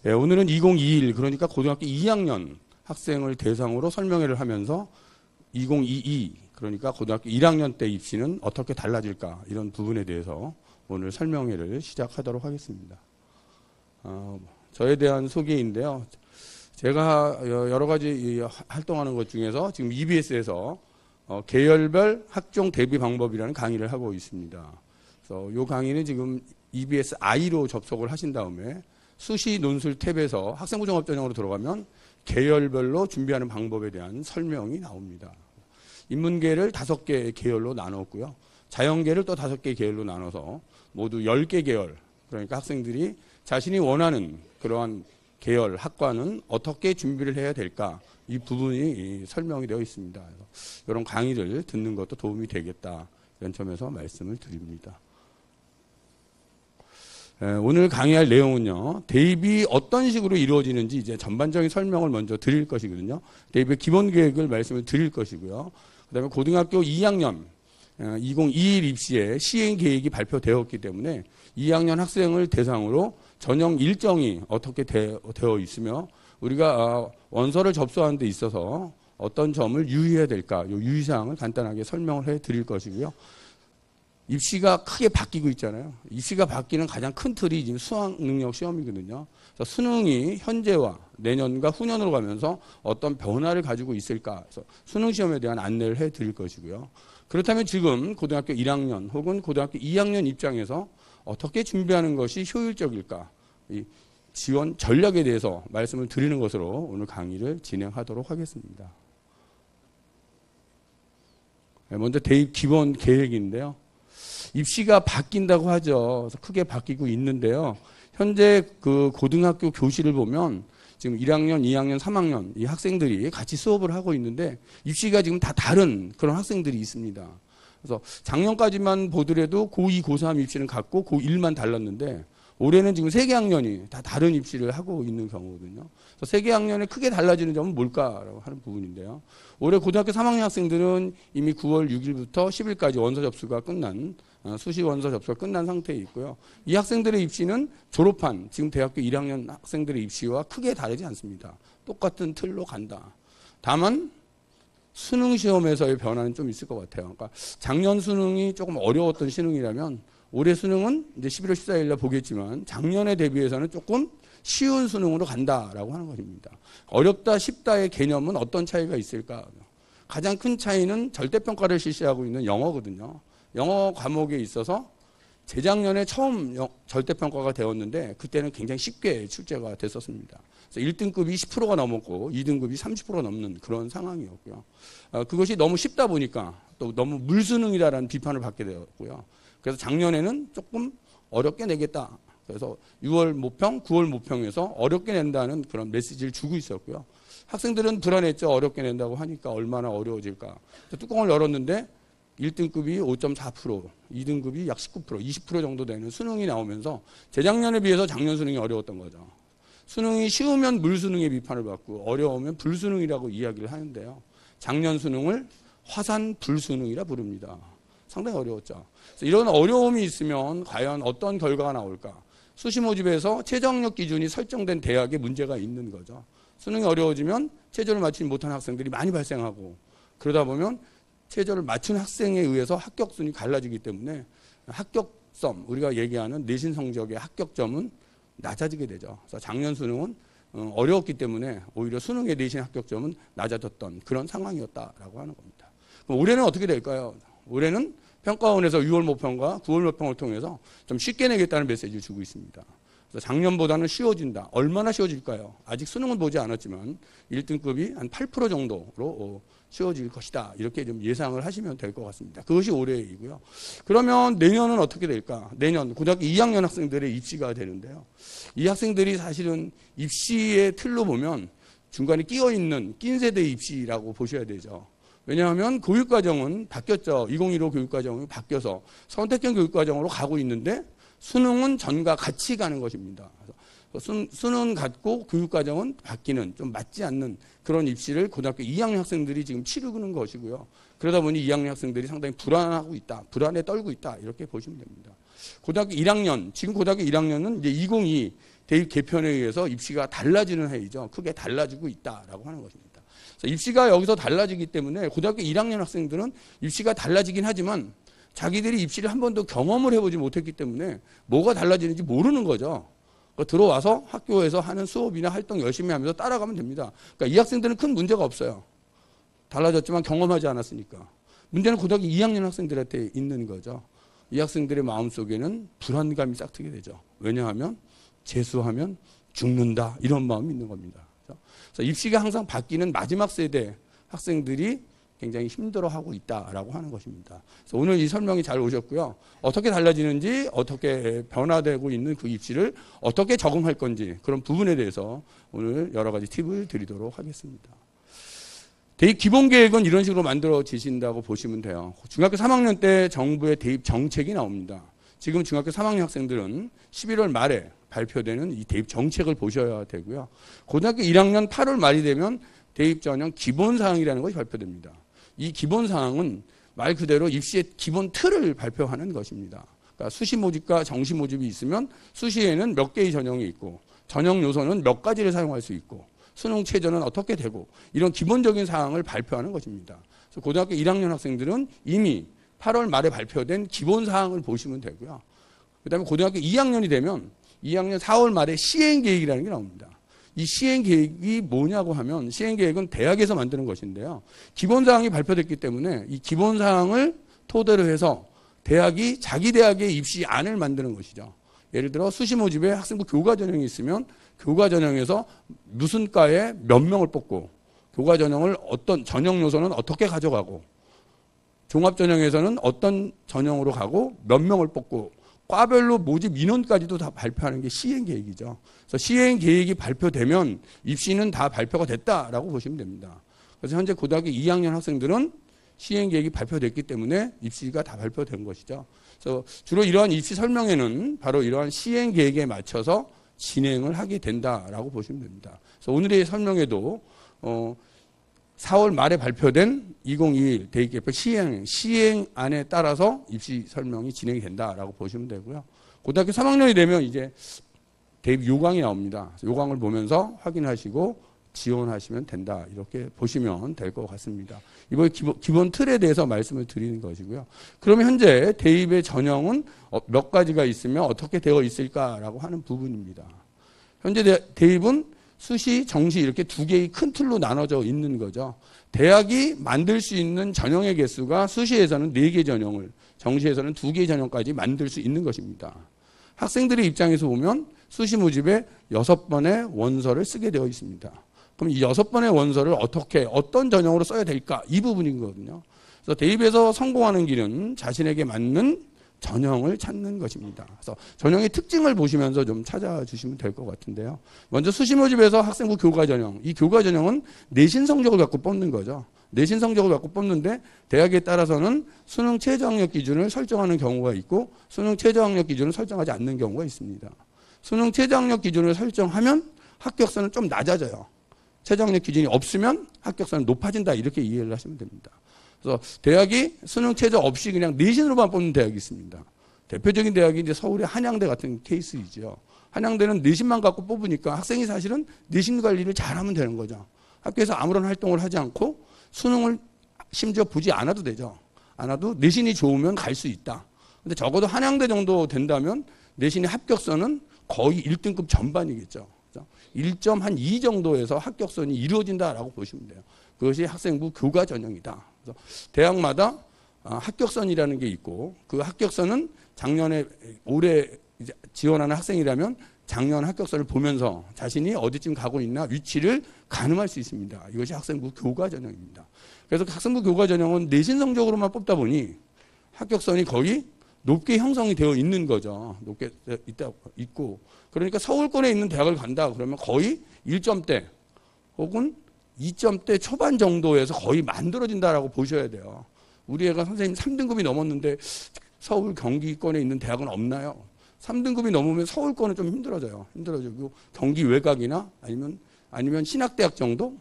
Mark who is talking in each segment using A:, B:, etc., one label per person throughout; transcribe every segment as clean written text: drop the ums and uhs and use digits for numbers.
A: 예, 오늘은 2021 그러니까 고등학교 2학년 학생을 대상으로 설명회를 하면서 2022 그러니까 고등학교 1학년 때 입시는 어떻게 달라질까 이런 부분에 대해서 오늘 설명회를 시작하도록 하겠습니다. 저에 대한 소개인데요. 제가 여러 가지 활동하는 것 중에서 지금 EBS에서 계열별 학종 대비 방법이라는 강의를 하고 있습니다. 그래서 이 강의는 지금 EBS I로 접속을 하신 다음에 수시 논술 탭에서 학생부 종합 전형으로 들어가면 계열별로 준비하는 방법에 대한 설명이 나옵니다. 인문계를 5개 계열로 나눴고요. 자연계를 또 5개 계열로 나눠서 모두 10개 계열, 그러니까 학생들이 자신이 원하는 그러한 계열, 학과는 어떻게 준비를 해야 될까, 이 부분이 설명이 되어 있습니다. 그래서 이런 강의를 듣는 것도 도움이 되겠다, 이런 점에서 말씀을 드립니다. 오늘 강의할 내용은요, 대입이 어떤 식으로 이루어지는지 이제 전반적인 설명을 먼저 드릴 것이거든요. 대입의 기본 계획을 말씀을 드릴 것이고요. 그 다음에 고등학교 2학년 2021 입시에 시행 계획이 발표되었기 때문에 2학년 학생을 대상으로 전형 일정이 어떻게 되어 있으며 우리가 원서를 접수하는 데 있어서 어떤 점을 유의해야 될까, 이 유의사항을 간단하게 설명을 해 드릴 것이고요. 입시가 크게 바뀌고 있잖아요. 입시가 바뀌는 가장 큰 틀이 지금 수학 능력 시험이거든요. 그래서 수능이 현재와 내년과 후년으로 가면서 어떤 변화를 가지고 있을까, 그래서 수능 시험에 대한 안내를 해 드릴 것이고요. 그렇다면 지금 고등학교 1학년 혹은 고등학교 2학년 입장에서 어떻게 준비하는 것이 효율적일까, 이 지원 전략에 대해서 말씀을 드리는 것으로 오늘 강의를 진행하도록 하겠습니다. 먼저 대입 기본 계획인데요. 입시가 바뀐다고 하죠. 그래서 크게 바뀌고 있는데요. 현재 그 고등학교 교실을 보면 지금 1학년, 2학년, 3학년 이 학생들이 같이 수업을 하고 있는데 입시가 지금 다 다른 그런 학생들이 있습니다. 그래서 작년까지만 보더라도 고2, 고3 입시는 같고 고1만 달랐는데 올해는 지금 3개 학년이 다 다른 입시를 하고 있는 경우거든요. 그래서 3개 학년에 크게 달라지는 점은 뭘까라고 하는 부분인데요. 올해 고등학교 3학년 학생들은 이미 9월 6일부터 10일까지 원서 접수가 끝난 수시 원서 접수가 끝난 상태에 있고요. 이 학생들의 입시는 졸업한 지금 대학교 1학년 학생들의 입시와 크게 다르지 않습니다. 똑같은 틀로 간다. 다만 수능 시험에서의 변화는 좀 있을 것 같아요. 그러니까 작년 수능이 조금 어려웠던 수능이라면 올해 수능은 이제 11월 14일 날 보겠지만 작년에 대비해서는 조금 쉬운 수능으로 간다라고 하는 것입니다. 어렵다, 쉽다의 개념은 어떤 차이가 있을까? 가장 큰 차이는 절대평가를 실시하고 있는 영어거든요. 영어 과목에 있어서 재작년에 처음 절대평가가 되었는데 그때는 굉장히 쉽게 출제가 됐었습니다. 그래서 1등급이 10%가 넘었고 2등급이 30%가 넘는 그런 상황이었고요. 그것이 너무 쉽다 보니까 또 너무 물수능이다라는 비판을 받게 되었고요. 그래서 작년에는 조금 어렵게 내겠다. 그래서 6월 모평, 9월 모평에서 어렵게 낸다는 그런 메시지를 주고 있었고요. 학생들은 불안했죠. 어렵게 낸다고 하니까 얼마나 어려워질까. 뚜껑을 열었는데 1등급이 5.4%, 2등급이 약 19%, 20% 정도 되는 수능이 나오면서 재작년에 비해서 작년 수능이 어려웠던 거죠. 수능이 쉬우면 물수능의 비판을 받고 어려우면 불수능이라고 이야기를 하는데요. 작년 수능을 화산 불수능이라 부릅니다. 상당히 어려웠죠. 그래서 이런 어려움이 있으면 과연 어떤 결과가 나올까? 수시 모집에서 최저학력 기준이 설정된 대학에 문제가 있는 거죠. 수능이 어려워지면 최저를 맞추지 못한 학생들이 많이 발생하고 그러다 보면 최저를 맞춘 학생에 의해서 합격순위 갈라지기 때문에 합격점, 우리가 얘기하는 내신 성적의 합격점은 낮아지게 되죠. 그래서 작년 수능은 어려웠기 때문에 오히려 수능의 내신 합격점은 낮아졌던 그런 상황이었다라고 하는 겁니다. 그럼 올해는 어떻게 될까요? 올해는 평가원에서 6월 모평과 9월 모평을 통해서 좀 쉽게 내겠다는 메시지를 주고 있습니다. 그래서 작년보다는 쉬워진다. 얼마나 쉬워질까요? 아직 수능은 보지 않았지만 1등급이 한 8% 정도로 쉬워질 것이다. 이렇게 좀 예상을 하시면 될 것 같습니다. 그것이 올해이고요. 그러면 내년은 어떻게 될까? 내년 고등학교 2학년 학생들의 입시가 되는데요. 이 학생들이 사실은 입시의 틀로 보면 중간에 끼어있는 낀 세대 입시라고 보셔야 되죠. 왜냐하면 교육과정은 바뀌었죠. 2015 교육과정이 바뀌어서 선택형 교육과정으로 가고 있는데 수능은 전과 같이 가는 것입니다. 수능 같고 교육과정은 바뀌는 좀 맞지 않는 그런 입시를 고등학교 2학년 학생들이 지금 치르는 것이고요. 그러다 보니 2학년 학생들이 상당히 불안하고 있다. 불안에 떨고 있다. 이렇게 보시면 됩니다. 고등학교 1학년, 지금 고등학교 1학년은 이제 2022 대입 개편에 의해서 입시가 달라지는 해이죠. 크게 달라지고 있다라고 하는 것입니다. 그래서 입시가 여기서 달라지기 때문에 고등학교 1학년 학생들은 입시가 달라지긴 하지만 자기들이 입시를 한 번도 경험을 해보지 못했기 때문에 뭐가 달라지는지 모르는 거죠. 들어와서 학교에서 하는 수업이나 활동 열심히 하면서 따라가면 됩니다. 그러니까 이 학생들은 큰 문제가 없어요. 달라졌지만 경험하지 않았으니까. 문제는 고등학교 2학년 학생들한테 있는 거죠. 이 학생들의 마음속에는 불안감이 싹트게 되죠. 왜냐하면 재수하면 죽는다 이런 마음이 있는 겁니다. 그래서 입시가 항상 바뀌는 마지막 세대 학생들이 굉장히 힘들어하고 있다라고 하는 것입니다. 그래서 오늘 이 설명이 잘 오셨고요. 어떻게 달라지는지, 어떻게 변화되고 있는 그 입시를 어떻게 적응할 건지 그런 부분에 대해서 오늘 여러 가지 팁을 드리도록 하겠습니다. 대입 기본 계획은 이런 식으로 만들어지신다고 보시면 돼요. 중학교 3학년 때 정부의 대입 정책이 나옵니다. 지금 중학교 3학년 학생들은 11월 말에 발표되는 이 대입 정책을 보셔야 되고요. 고등학교 1학년 8월 말이 되면 대입 전형 기본 사항이라는 것이 발표됩니다. 이 기본 사항은 말 그대로 입시의 기본 틀을 발표하는 것입니다. 그러니까 수시 모집과 정시 모집이 있으면 수시에는 몇 개의 전형이 있고 전형 요소는 몇 가지를 사용할 수 있고 수능 최저는 어떻게 되고 이런 기본적인 사항을 발표하는 것입니다. 그래서 고등학교 1학년 학생들은 이미 8월 말에 발표된 기본 사항을 보시면 되고요. 그다음에 고등학교 2학년이 되면 2학년 4월 말에 시행 계획이라는 게 나옵니다. 이 시행 계획이 뭐냐고 하면 시행 계획은 대학에서 만드는 것인데요. 기본 사항이 발표됐기 때문에 이 기본 사항을 토대로 해서 대학이 자기 대학의 입시안을 만드는 것이죠. 예를 들어 수시 모집에 학생부 교과 전형이 있으면 교과 전형에서 무슨 과에 몇 명을 뽑고 교과 전형을 어떤 전형 요소는 어떻게 가져가고 종합 전형에서는 어떤 전형으로 가고 몇 명을 뽑고 과별로 모집 인원까지도 다 발표하는 게 시행 계획이죠. 그래서 시행 계획이 발표되면 입시는 다 발표가 됐다라고 보시면 됩니다. 그래서 현재 고등학교 2학년 학생들은 시행 계획이 발표됐기 때문에 입시가 다 발표된 것이죠. 그래서 주로 이러한 입시 설명회는 바로 이러한 시행 계획에 맞춰서 진행을 하게 된다라고 보시면 됩니다. 그래서 오늘의 설명회도 4월 말에 발표된 2021 대입개표 시행안에 따라서 입시 설명이 진행이 된다라고 보시면 되고요. 고등학교 3학년이 되면 이제 대입 요강이 나옵니다. 요강을 보면서 확인하시고 지원하시면 된다. 이렇게 보시면 될 것 같습니다. 이번에 기본 틀에 대해서 말씀을 드리는 것이고요. 그러면 현재 대입의 전형은 몇 가지가 있으면 어떻게 되어 있을까라고 하는 부분입니다. 현재 대입은 수시, 정시 이렇게 두 개의 큰 틀로 나눠져 있는 거죠. 대학이 만들 수 있는 전형의 개수가 수시에서는 4개 전형을, 정시에서는 2개 전형까지 만들 수 있는 것입니다. 학생들의 입장에서 보면 수시 모집에 6번의 원서를 쓰게 되어 있습니다. 그럼 이 6번의 원서를 어떤 전형으로 써야 될까? 이 부분이거든요. 그래서 대입에서 성공하는 길은 자신에게 맞는 전형을 찾는 것입니다. 그래서 전형의 특징을 보시면서 좀 찾아주시면 될 것 같은데요. 먼저 수시 모집에서 학생부 교과 전형. 이 교과 전형은 내신 성적을 갖고 뽑는 거죠. 내신 성적을 갖고 뽑는데 대학에 따라서는 수능 최저학력 기준을 설정하는 경우가 있고 수능 최저학력 기준을 설정하지 않는 경우가 있습니다. 수능 최저학력 기준을 설정하면 합격선은 좀 낮아져요. 최저학력 기준이 없으면 합격선은 높아진다. 이렇게 이해를 하시면 됩니다. 그래서 대학이 수능 최저 없이 그냥 내신으로만 뽑는 대학이 있습니다. 대표적인 대학이 이제 서울의 한양대 같은 케이스이죠. 한양대는 내신만 갖고 뽑으니까 학생이 사실은 내신 관리를 잘하면 되는 거죠. 학교에서 아무런 활동을 하지 않고 수능을 심지어 보지 않아도 되죠. 않아도 내신이 좋으면 갈 수 있다. 근데 적어도 한양대 정도 된다면 내신의 합격선은 거의 1등급 전반이겠죠. 1.2 정도에서 합격선이 이루어진다라고 보시면 돼요. 그것이 학생부 교과 전형이다. 그래서 대학마다 합격선이라는 게 있고 그 합격선은 올해 이제 지원하는 학생이라면 작년 합격선을 보면서 자신이 어디쯤 가고 있나 위치를 가늠할 수 있습니다. 이것이 학생부 교과 전형입니다. 그래서 학생부 교과 전형은 내신 성적으로만 뽑다 보니 합격선이 거의 높게 형성이 되어 있는 거죠. 높게 있고 그러니까 서울권에 있는 대학을 간다 그러면 거의 1점대 혹은 2점대 초반 정도에서 거의 만들어진다라고 보셔야 돼요. 우리 애가 선생님 3등급이 넘었는데 서울 경기권에 있는 대학은 없나요? 3등급이 넘으면 서울권은 좀 힘들어지고 경기 외곽이나 아니면 신학대학 정도?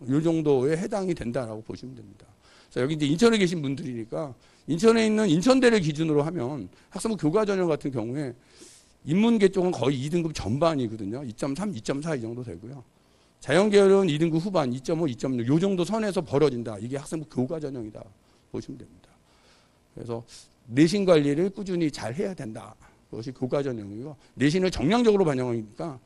A: 이 정도에 해당이 된다라고 보시면 됩니다. 자, 여기 이제 인천에 계신 분들이니까 인천에 있는 인천대를 기준으로 하면 학생부 교과 전형 같은 경우에 인문계 쪽은 거의 2등급 전반이거든요. 2.3, 2.4 이 정도 되고요. 자연계열은 2등급 후반, 2.5, 2.6 요 정도 선에서 벌어진다. 이게 학생부 교과 전형이다 보시면 됩니다. 그래서 내신 관리를 꾸준히 잘 해야 된다. 그것이 교과 전형이고, 내신을 정량적으로 반영하니까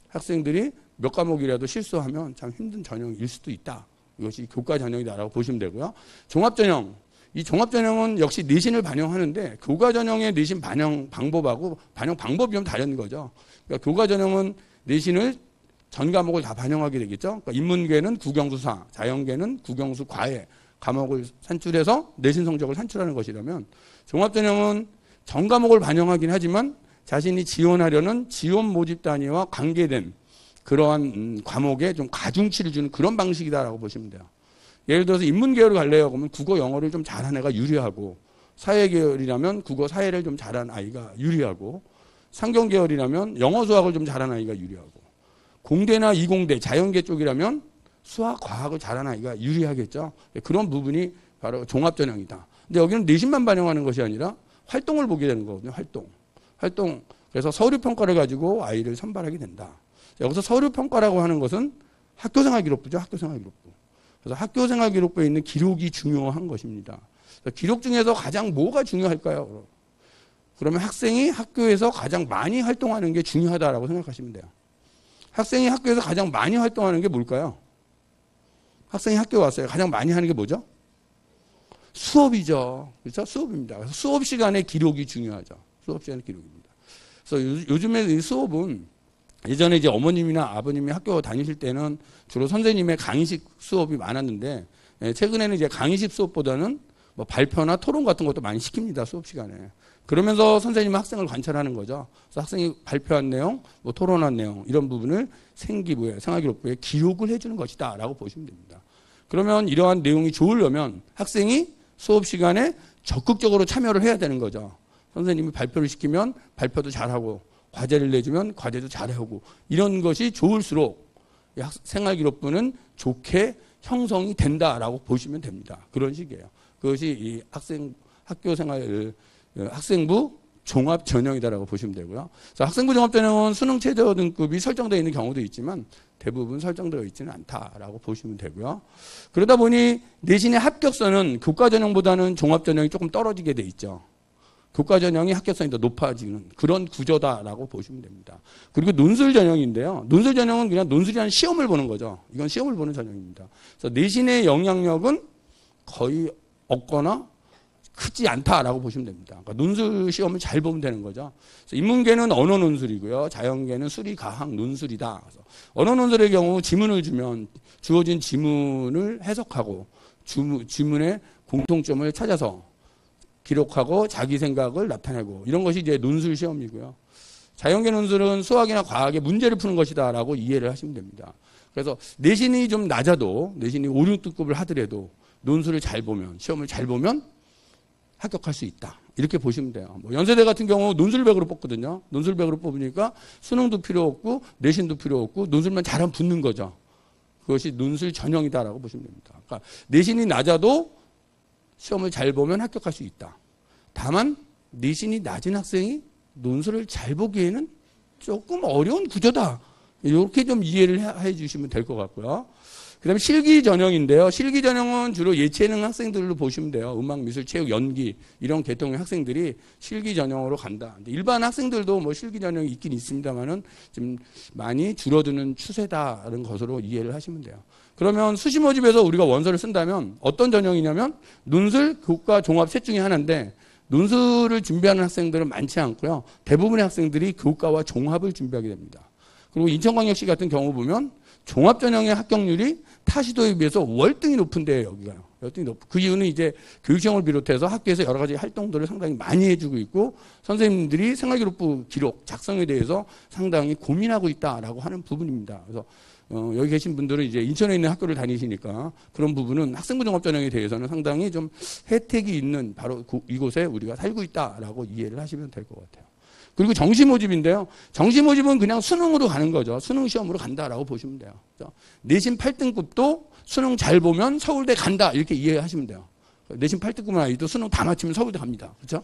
A: 학생들이 몇 과목이라도 실수하면 참 힘든 전형일 수도 있다. 이것이 교과 전형이다라고 보시면 되고요. 종합전형. 이 종합전형은 역시 내신을 반영하는데 교과 전형의 내신 반영 방법하고 반영 방법이 좀 다른 거죠. 그러니까 교과 전형은 내신을 전 과목을 다 반영하게 되겠죠. 그러니까 인문계는 국영수사, 자연계는 국영수 과외 과목을 산출해서 내신 성적을 산출하는 것이라면, 종합전형은 전 과목을 반영하긴 하지만 자신이 지원하려는 지원 모집 단위와 관계된 그러한 과목에 좀 가중치를 주는 그런 방식이다라고 보시면 돼요. 예를 들어서 인문계열을 갈래요 그러면 국어 영어를 좀 잘하는 애가 유리하고, 사회계열이라면 국어 사회를 좀 잘하는 아이가 유리하고, 상경계열이라면 영어 수학을 좀 잘하는 아이가 유리하고, 공대나 이공대 자연계 쪽이라면 수학 과학을 잘하는 아이가 유리하겠죠. 그런 부분이 바로 종합전형이다. 근데 여기는 내신만 반영하는 것이 아니라 활동을 보게 되는 거거든요. 활동. 그래서 서류평가를 가지고 아이를 선발하게 된다. 여기서 서류평가라고 하는 것은 학교생활기록부죠. 학교생활기록부. 그래서 학교생활기록부에 있는 기록이 중요한 것입니다. 기록 중에서 가장 뭐가 중요할까요? 그러면 학생이 학교에서 가장 많이 활동하는 게 중요하다라고 생각하시면 돼요. 학생이 학교에서 가장 많이 활동하는 게 뭘까요? 학생이 학교에 왔어요. 가장 많이 하는 게 뭐죠? 수업이죠. 그렇죠? 수업입니다. 그래서 수업 시간에 기록이 중요하죠. 수업 시간에 기록입니다. 그래서 요즘에 이 수업은, 예전에 이제 어머님이나 아버님이 학교 다니실 때는 주로 선생님의 강의식 수업이 많았는데, 최근에는 이제 강의식 수업보다는 뭐 발표나 토론 같은 것도 많이 시킵니다. 수업 시간에. 그러면서 선생님은 학생을 관찰하는 거죠. 그래서 학생이 발표한 내용, 뭐 토론한 내용, 이런 부분을 생기부에, 생활기록부에 기록을 해주는 것이다라고 보시면 됩니다. 그러면 이러한 내용이 좋으려면 학생이 수업 시간에 적극적으로 참여를 해야 되는 거죠. 선생님이 발표를 시키면 발표도 잘하고, 과제를 내주면 과제도 잘하고, 이런 것이 좋을수록 생활기록부는 좋게 형성이 된다라고 보시면 됩니다. 그런 식이에요. 그것이 이 학생부 종합전형이다라고 보시면 되고요. 그래서 학생부 종합전형은 수능 최저 등급이 설정되어 있는 경우도 있지만 대부분 설정되어 있지는 않다라고 보시면 되고요. 그러다 보니 내신의 합격선은 교과전형보다는 종합전형이 조금 떨어지게 돼 있죠. 교과전형이 합격선이 더 높아지는 그런 구조다라고 보시면 됩니다. 그리고 논술전형인데요. 논술전형은 그냥 논술이라는 시험을 보는 거죠. 이건 시험을 보는 전형입니다. 그래서 내신의 영향력은 거의 없거나 크지 않다라고 보시면 됩니다. 그러니까 논술 시험을 잘 보면 되는 거죠. 그래서 인문계는 언어 논술이고요. 자연계는 수리, 가학, 논술이다. 그래서 언어 논술의 경우 지문을 주면 주어진 지문을 해석하고 지문의 공통점을 찾아서 기록하고 자기 생각을 나타내고, 이런 것이 이제 논술 시험이고요. 자연계 논술은 수학이나 과학의 문제를 푸는 것이다라고 이해를 하시면 됩니다. 그래서 내신이 좀 낮아도, 내신이 5, 6등급을 하더라도 논술을 잘 보면, 시험을 잘 보면 합격할 수 있다. 이렇게 보시면 돼요. 뭐 연세대 같은 경우 논술 100으로 뽑거든요. 논술 100으로 뽑으니까 수능도 필요 없고 내신도 필요 없고 논술만 잘하면 붙는 거죠. 그것이 논술 전형이다라고 보시면 됩니다. 그러니까 내신이 낮아도 시험을 잘 보면 합격할 수 있다. 다만 내신이 낮은 학생이 논술을 잘 보기에는 조금 어려운 구조다. 이렇게 좀 이해를 해 주시면 될 것 같고요. 그 다음에 실기 전형인데요. 실기 전형은 주로 예체능 학생들로 보시면 돼요. 음악, 미술, 체육, 연기 이런 계통의 학생들이 실기 전형으로 간다. 일반 학생들도 뭐 실기 전형이 있긴 있습니다만은 좀 많이 줄어드는 추세다라는 것으로 이해를 하시면 돼요. 그러면 수시 모집에서 우리가 원서를 쓴다면 어떤 전형이냐면 논술, 교과, 종합 셋 중에 하나인데, 논술을 준비하는 학생들은 많지 않고요. 대부분의 학생들이 교과와 종합을 준비하게 됩니다. 그리고 인천광역시 같은 경우 보면 종합전형의 합격률이 타시도에 비해서 월등히 높은데 여기가요. 월등히 높고, 그 이유는 이제 교육시험을 비롯해서 학교에서 여러 가지 활동들을 상당히 많이 해주고 있고, 선생님들이 생활기록부 기록 작성에 대해서 상당히 고민하고 있다라고 하는 부분입니다. 그래서 여기 계신 분들은 이제 인천에 있는 학교를 다니시니까 그런 부분은 학생부 종합전형에 대해서는 상당히 좀 혜택이 있는 바로 이곳에 우리가 살고 있다라고 이해를 하시면 될 것 같아요. 그리고 정시 모집인데요. 정시 모집은 그냥 수능으로 가는 거죠. 수능 시험으로 간다라고 보시면 돼요. 내신 8등급도 수능 잘 보면 서울대 간다 이렇게 이해하시면 돼요. 내신 8등급 아이도 수능 다 맞추면 서울대 갑니다. 그렇죠?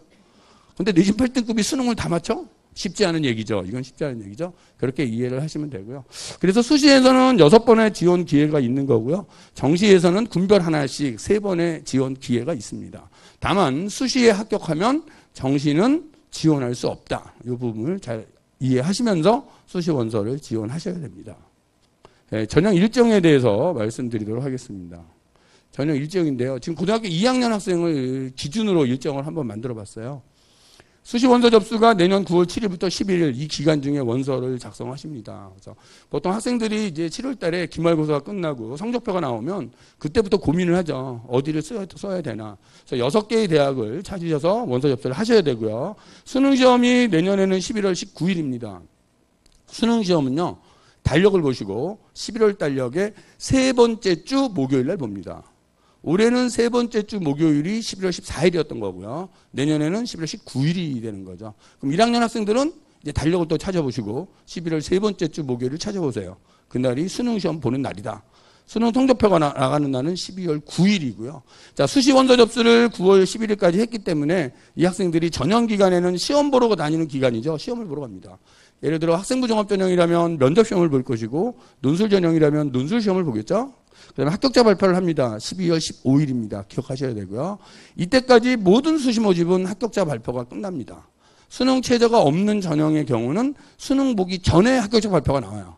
A: 근데 내신 8등급이 수능을 다 맞춰? 쉽지 않은 얘기죠. 이건 쉽지 않은 얘기죠. 그렇게 이해를 하시면 되고요. 그래서 수시에서는 6번의 지원 기회가 있는 거고요. 정시에서는 군별 하나씩 3번의 지원 기회가 있습니다. 다만 수시에 합격하면 정시는 지원할 수 없다. 이 부분을 잘 이해하시면서 수시 원서를 지원하셔야 됩니다. 전형 일정에 대해서 말씀드리도록 하겠습니다. 전형 일정인데요. 지금 고등학교 2학년 학생을 기준으로 일정을 한번 만들어 봤어요. 수시 원서 접수가 내년 9월 7일부터 11일 이 기간 중에 원서를 작성하십니다. 그래서 보통 학생들이 이제 7월 달에 기말고사가 끝나고 성적표가 나오면 그때부터 고민을 하죠. 어디를 써야 되나. 그래서 6개의 대학을 찾으셔서 원서 접수를 하셔야 되고요. 수능 시험이 내년에는 11월 19일입니다. 수능 시험은요. 달력을 보시고 11월 달력의 3번째 주 목요일 날 봅니다. 올해는 3번째 주 목요일이 11월 14일이었던 거고요. 내년에는 11월 19일이 되는 거죠. 그럼 1학년 학생들은 이제 달력을 또 찾아보시고 11월 3번째 주 목요일을 찾아보세요. 그날이 수능 시험 보는 날이다. 수능 성적표가 나가는 날은 12월 9일이고요. 자, 수시 원서 접수를 9월 11일까지 했기 때문에 이 학생들이 전형 기간에는 시험 보러 다니는 기간이죠. 시험을 보러 갑니다. 예를 들어 학생부 종합 전형이라면 면접 시험을 볼 것이고 논술 전형이라면 논술 시험을 보겠죠. 그다음에 합격자 발표를 합니다. 12월 15일입니다. 기억하셔야 되고요. 이때까지 모든 수시 모집은 합격자 발표가 끝납니다. 수능 최저가 없는 전형의 경우는 수능 보기 전에 합격자 발표가 나와요.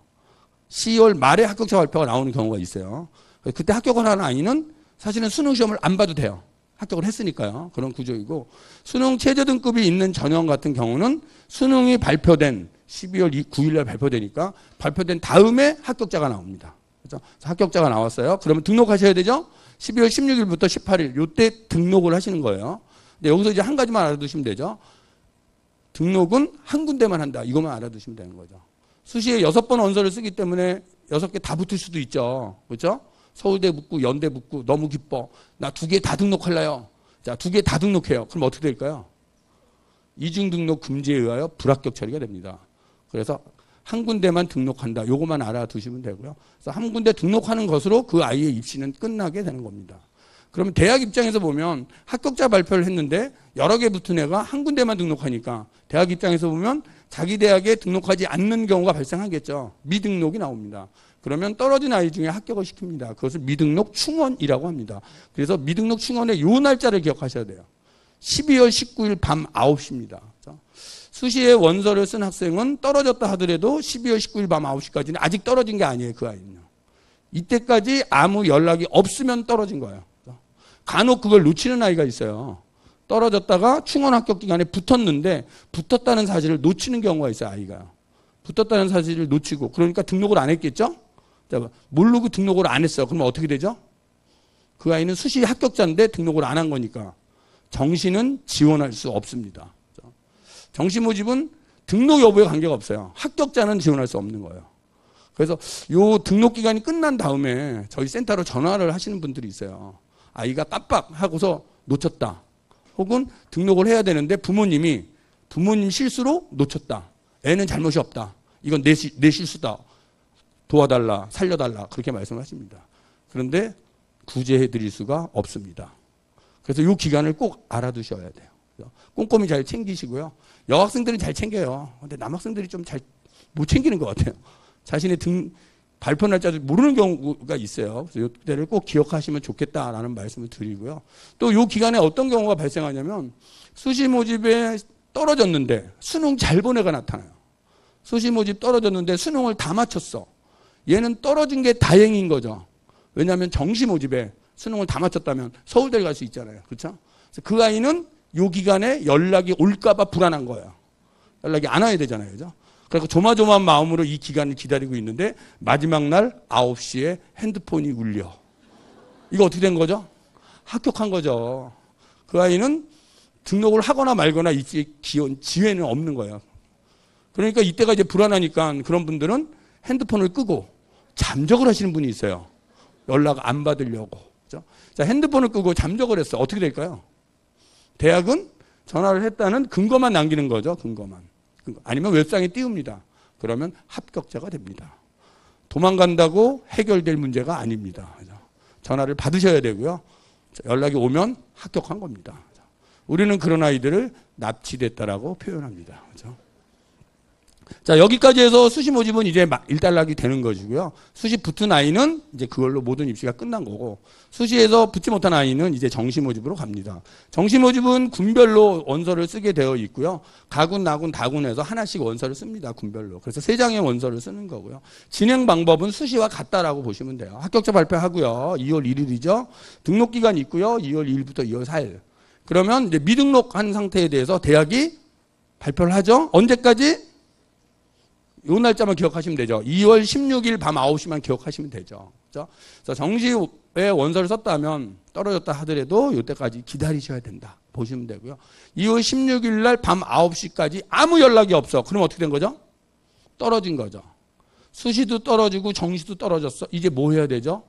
A: 10월 말에 합격자 발표가 나오는 경우가 있어요. 그때 합격을 하는 아이는 사실은 수능 시험을 안 봐도 돼요. 합격을 했으니까요. 그런 구조이고 수능 최저 등급이 있는 전형 같은 경우는 수능이 발표된 12월 9일 날 발표되니까 발표된 다음에 합격자가 나옵니다. 그렇죠? 합격자가 나왔어요. 그러면 등록하셔야 되죠? 12월 16일부터 18일 요때 등록을 하시는 거예요. 근데 여기서 이제 한 가지만 알아두시면 되죠. 등록은 한 군데만 한다. 이것만 알아두시면 되는 거죠. 수시에 6번 원서를 쓰기 때문에 6개 다 붙을 수도 있죠. 그렇죠? 서울대 붙고 연대 붙고 너무 기뻐. 나 2개 다 등록할래요. 자, 2개 다 등록해요. 그럼 어떻게 될까요? 이중 등록 금지에 의하여 불합격 처리가 됩니다. 그래서 한 군데만 등록한다. 요것만 알아두시면 되고요. 그래서 한 군데 등록하는 것으로 그 아이의 입시는 끝나게 되는 겁니다. 그러면 대학 입장에서 보면 합격자 발표를 했는데 여러 개 붙은 애가 한 군데만 등록하니까 대학 입장에서 보면 자기 대학에 등록하지 않는 경우가 발생하겠죠. 미등록이 나옵니다. 그러면 떨어진 아이 중에 합격을 시킵니다. 그것을 미등록 충원이라고 합니다. 그래서 미등록 충원의 요 날짜를 기억하셔야 돼요. 12월 19일 밤 9시입니다. 수시에 원서를 쓴 학생은 떨어졌다 하더라도 12월 19일 밤 9시까지는 아직 떨어진 게 아니에요. 그 아이는요. 이때까지 아무 연락이 없으면 떨어진 거예요. 간혹 그걸 놓치는 아이가 있어요. 떨어졌다가 충원 합격 기간에 붙었는데 붙었다는 사실을 놓치는 경우가 있어요. 아이가. 붙었다는 사실을 놓치고 그러니까 등록을 안 했겠죠? 모르고 등록을 안 했어요. 그러면 어떻게 되죠? 그 아이는 수시 합격자인데 등록을 안 한 거니까 정시는 지원할 수 없습니다. 정시 모집은 등록 여부에 관계가 없어요. 합격자는 지원할 수 없는 거예요. 그래서 요 등록 기간이 끝난 다음에 저희 센터로 전화를 하시는 분들이 있어요. 아이가 깜빡하고서 놓쳤다. 혹은 등록을 해야 되는데 부모님 실수로 놓쳤다. 애는 잘못이 없다. 이건 내 실수다. 도와달라. 살려달라. 그렇게 말씀하십니다. 그런데 구제해 드릴 수가 없습니다. 그래서 이 기간을 꼭 알아두셔야 돼요. 꼼꼼히 잘 챙기시고요. 여학생들은 잘 챙겨요. 근데 남학생들이 좀 잘 못 챙기는 것 같아요. 자신의 발표 날짜를 모르는 경우가 있어요. 그래서 이때를 꼭 기억하시면 좋겠다라는 말씀을 드리고요. 또 이 기간에 어떤 경우가 발생하냐면 수시 모집에 떨어졌는데 수능 잘 본 애가 나타나요. 수시 모집 떨어졌는데 수능을 다 맞췄어. 얘는 떨어진 게 다행인 거죠. 왜냐하면 정시 모집에 수능을 다 맞췄다면 서울대를 갈 수 있잖아요. 그렇죠? 그래서 그 아이는 이 기간에 연락이 올까봐 불안한 거예요. 연락이 안 와야 되잖아요. 그죠? 그래서 조마조마한 마음으로 이 기간을 기다리고 있는데 마지막 날 9시에 핸드폰이 울려. 이거 어떻게 된 거죠? 합격한 거죠. 그 아이는 등록을 하거나 말거나 기회는 없는 거예요. 그러니까 이때가 이제 불안하니까 그런 분들은 핸드폰을 끄고 잠적을 하시는 분이 있어요. 연락 안 받으려고. 그죠? 자, 핸드폰을 끄고 잠적을 했어. 어떻게 될까요? 대학은 전화를 했다는 근거만 남기는 거죠. 근거만. 아니면 웹상에 띄웁니다. 그러면 합격자가 됩니다. 도망간다고 해결될 문제가 아닙니다. 전화를 받으셔야 되고요. 연락이 오면 합격한 겁니다. 우리는 그런 아이들을 납치됐다라고 표현합니다. 그죠? 자, 여기까지 해서 수시 모집은 이제 일단락이 되는 것이고요. 수시 붙은 아이는 이제 그걸로 모든 입시가 끝난 거고, 수시에서 붙지 못한 아이는 이제 정시 모집으로 갑니다. 정시 모집은 군별로 원서를 쓰게 되어 있고요. 가군, 나군, 다군에서 하나씩 원서를 씁니다. 군별로. 그래서 3장의 원서를 쓰는 거고요. 진행 방법은 수시와 같다라고 보시면 돼요. 합격자 발표하고요. 2월 1일이죠. 등록 기간이 있고요. 2월 2일부터 2월 4일. 그러면 이제 미등록한 상태에 대해서 대학이 발표를 하죠. 언제까지? 요 날짜만 기억하시면 되죠. 2월 16일 밤 9시만 기억하시면 되죠. 그렇죠? 그래서 정시에 원서를 썼다면 떨어졌다 하더라도 이때까지 기다리셔야 된다. 보시면 되고요. 2월 16일 날 밤 9시까지 아무 연락이 없어. 그럼 어떻게 된 거죠? 떨어진 거죠. 수시도 떨어지고 정시도 떨어졌어. 이제 뭐 해야 되죠?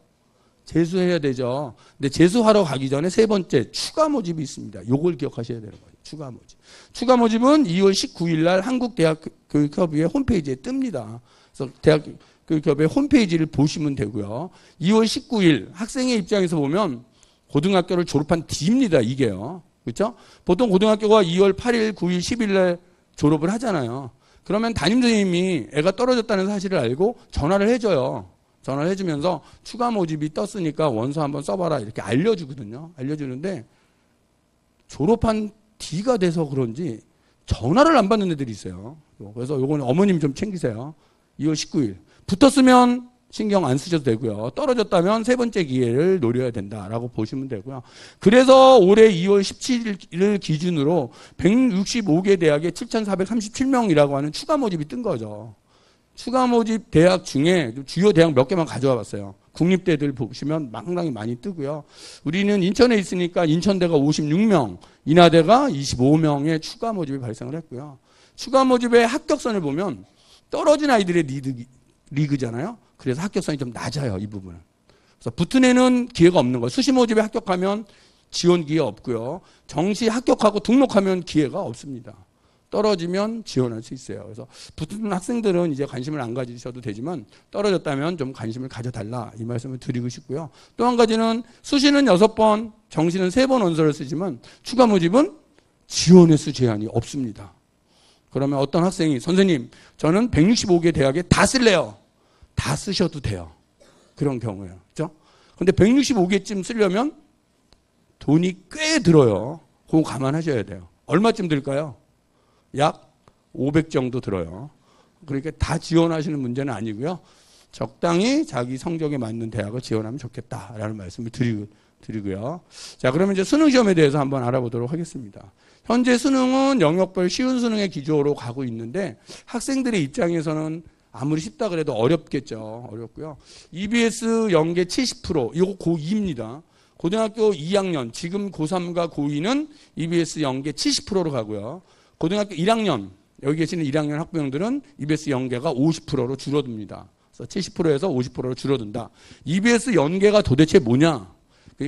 A: 재수해야 되죠. 근데 재수하러 가기 전에 3번째 추가 모집이 있습니다. 요걸 기억하셔야 되는 거예요. 추가 모집. 추가 모집은 2월 19일 날 한국대학교육협의회 홈페이지에 뜹니다. 그래서 대학교육협의회 홈페이지를 보시면 되고요. 2월 19일 학생의 입장에서 보면 고등학교를 졸업한 뒤입니다. 이게요. 그렇죠? 보통 고등학교가 2월 8일, 9일, 10일 날 졸업을 하잖아요. 그러면 담임선생님이 애가 떨어졌다는 사실을 알고 전화를 해줘요. 전화를 해주면서 추가 모집이 떴으니까 원서 한번 써봐라 이렇게 알려주거든요. 알려주는데 졸업한 D가 돼서 그런지 전화를 안 받는 애들이 있어요. 그래서 요거는 어머님 좀 챙기세요. 2월 19일. 붙었으면 신경 안 쓰셔도 되고요. 떨어졌다면 3번째 기회를 노려야 된다라고 보시면 되고요. 그래서 올해 2월 17일 기준으로 165개 대학에 7,437명이라고 하는 추가 모집이 뜬 거죠. 추가 모집 대학 중에 주요 대학 몇 개만 가져와 봤어요. 국립대들 보시면 상당히 많이 뜨고요. 우리는 인천에 있으니까 인천대가 56명, 인하대가 25명의 추가 모집이 발생을 했고요. 추가 모집의 합격선을 보면 떨어진 아이들의 리그잖아요. 그래서 합격선이 좀 낮아요. 이 부분은. 그래서 붙은 애는 기회가 없는 거예요. 수시 모집에 합격하면 지원 기회 없고요. 정시 합격하고 등록하면 기회가 없습니다. 떨어지면 지원할 수 있어요. 그래서 붙은 학생들은 이제 관심을 안 가지셔도 되지만 떨어졌다면 좀 관심을 가져달라 이 말씀을 드리고 싶고요. 또 한 가지는 수시는 6번, 정시는 3번 원서를 쓰지만 추가 모집은 지원 횟수 제한이 없습니다. 그러면 어떤 학생이 선생님 저는 165개 대학에 다 쓸래요. 다 쓰셔도 돼요. 그런 경우에요. 그렇죠? 근데 165개쯤 쓰려면 돈이 꽤 들어요. 그거 감안하셔야 돼요. 얼마쯤 들까요? 약 500 정도 들어요. 그러니까 다 지원하시는 문제는 아니고요. 적당히 자기 성적에 맞는 대학을 지원하면 좋겠다라는 말씀을 드리고요. 자, 그러면 이제 수능 시험에 대해서 한번 알아보도록 하겠습니다. 현재 수능은 영역별 쉬운 수능의 기조로 가고 있는데 학생들의 입장에서는 아무리 쉽다 그래도 어렵겠죠. 어렵고요. EBS 연계 70%, 이거 고2입니다. 고등학교 2학년, 지금 고3과 고2는 EBS 연계 70%로 가고요. 고등학교 1학년, 여기 계시는 1학년 학부형들은 EBS 연계가 50%로 줄어듭니다. 그래서 70%에서 50%로 줄어든다. EBS 연계가 도대체 뭐냐?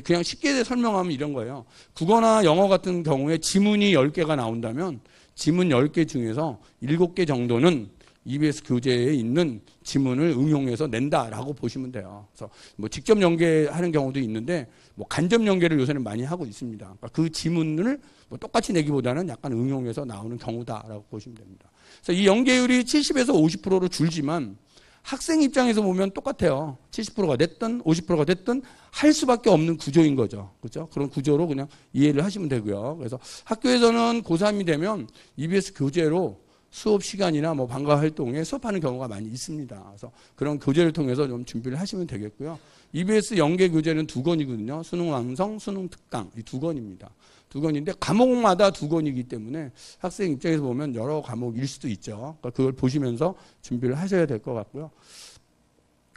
A: 그냥 쉽게 설명하면 이런 거예요. 국어나 영어 같은 경우에 지문이 10개가 나온다면 지문 10개 중에서 7개 정도는 EBS 교재에 있는 지문을 응용해서 낸다라고 보시면 돼요. 그래서 뭐 직접 연계하는 경우도 있는데 뭐 간접 연계를 요새는 많이 하고 있습니다. 그러니까 그 지문을 뭐 똑같이 내기보다는 약간 응용해서 나오는 경우다라고 보시면 됩니다. 그래서 이 연계율이 70에서 50%로 줄지만 학생 입장에서 보면 똑같아요. 70%가 됐든 50%가 됐든 할 수밖에 없는 구조인 거죠. 그렇죠? 그런 구조로 그냥 이해를 하시면 되고요. 그래서 학교에서는 고3이 되면 EBS 교재로 수업 시간이나 뭐 방과 활동에 수업하는 경우가 많이 있습니다. 그래서 그런 교재를 통해서 좀 준비를 하시면 되겠고요. EBS 연계 교재는 2권이거든요. 수능 완성, 수능 특강 이 2권입니다. 2권인데 과목마다 2권이기 때문에 학생 입장에서 보면 여러 과목일 수도 있죠. 그러니까 그걸 보시면서 준비를 하셔야 될 것 같고요.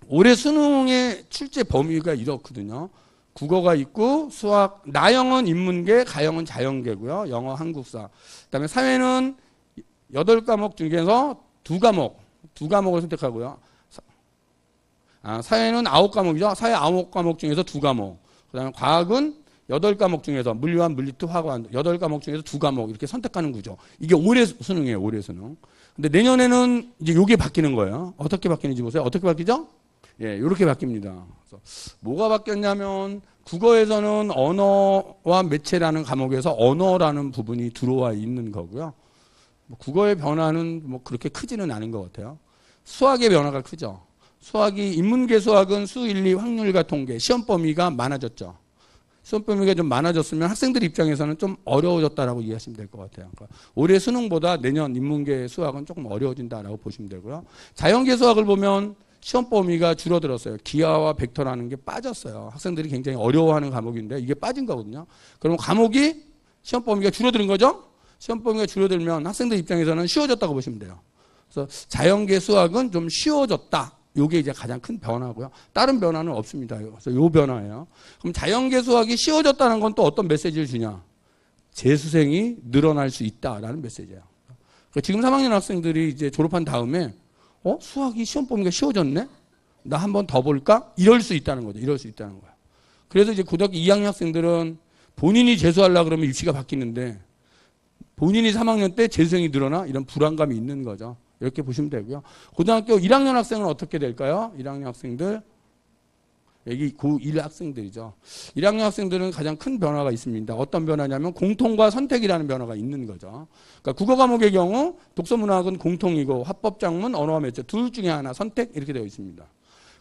A: 올해 수능의 출제 범위가 이렇거든요. 국어가 있고 수학, 나영은 인문계, 가영은 자연계고요. 영어, 한국사. 그다음에 사회는 8과목 중에서 2과목을 선택하고요. 사회는 9과목이죠. 사회 9과목 중에서 2과목. 그 다음에 과학은 8과목 중에서 물리환, 물리투, 화관 8과목 중에서 2과목 이렇게 선택하는 구조. 이게 올해 수능이에요. 올해 수능. 근데 내년에는 이제 요게 바뀌는 거예요. 어떻게 바뀌는지 보세요. 어떻게 바뀌죠? 예, 요렇게 바뀝니다. 그래서 뭐가 바뀌었냐면 국어에서는 언어와 매체라는 과목에서 언어라는 부분이 들어와 있는 거고요. 뭐 국어의 변화는 뭐 그렇게 크지는 않은 것 같아요. 수학의 변화가 크죠. 수학이 인문계 수학은 수, 인리, 확률과 통계, 시험 범위가 많아졌죠. 시험 범위가 좀 많아졌으면 학생들 입장에서는 좀 어려워졌다라고 이해하시면 될 것 같아요. 그러니까 올해 수능보다 내년 인문계 수학은 조금 어려워진다라고 보시면 되고요. 자연계 수학을 보면 시험 범위가 줄어들었어요. 기하와 벡터라는 게 빠졌어요. 학생들이 굉장히 어려워하는 과목인데 이게 빠진 거거든요. 그럼 과목이 시험 범위가 줄어드는 거죠? 시험 범위가 줄어들면 학생들 입장에서는 쉬워졌다고 보시면 돼요. 그래서 자연계 수학은 좀 쉬워졌다. 요게 이제 가장 큰 변화고요. 다른 변화는 없습니다. 그래서 요 변화예요. 그럼 자연계 수학이 쉬워졌다는 건 또 어떤 메시지를 주냐? 재수생이 늘어날 수 있다라는 메시지예요. 그러니까 지금 3학년 학생들이 이제 졸업한 다음에 수학이 시험 범위가 쉬워졌네? 나 한 번 더 볼까? 이럴 수 있다는 거죠. 이럴 수 있다는 거예요. 그래서 이제 고등학교 2학년 학생들은 본인이 재수하려고 그러면 입시가 바뀌는데 본인이 3학년 때 재수생이 늘어나? 이런 불안감이 있는 거죠. 이렇게 보시면 되고요. 고등학교 1학년 학생은 어떻게 될까요? 1학년 학생들. 여기 고1 학생들이죠. 1학년 학생들은 가장 큰 변화가 있습니다. 어떤 변화냐면 공통과 선택이라는 변화가 있는 거죠. 그러니까 국어 과목의 경우 독서문학은 공통이고 화법작문, 언어와 매체 둘 중에 하나 선택 이렇게 되어 있습니다.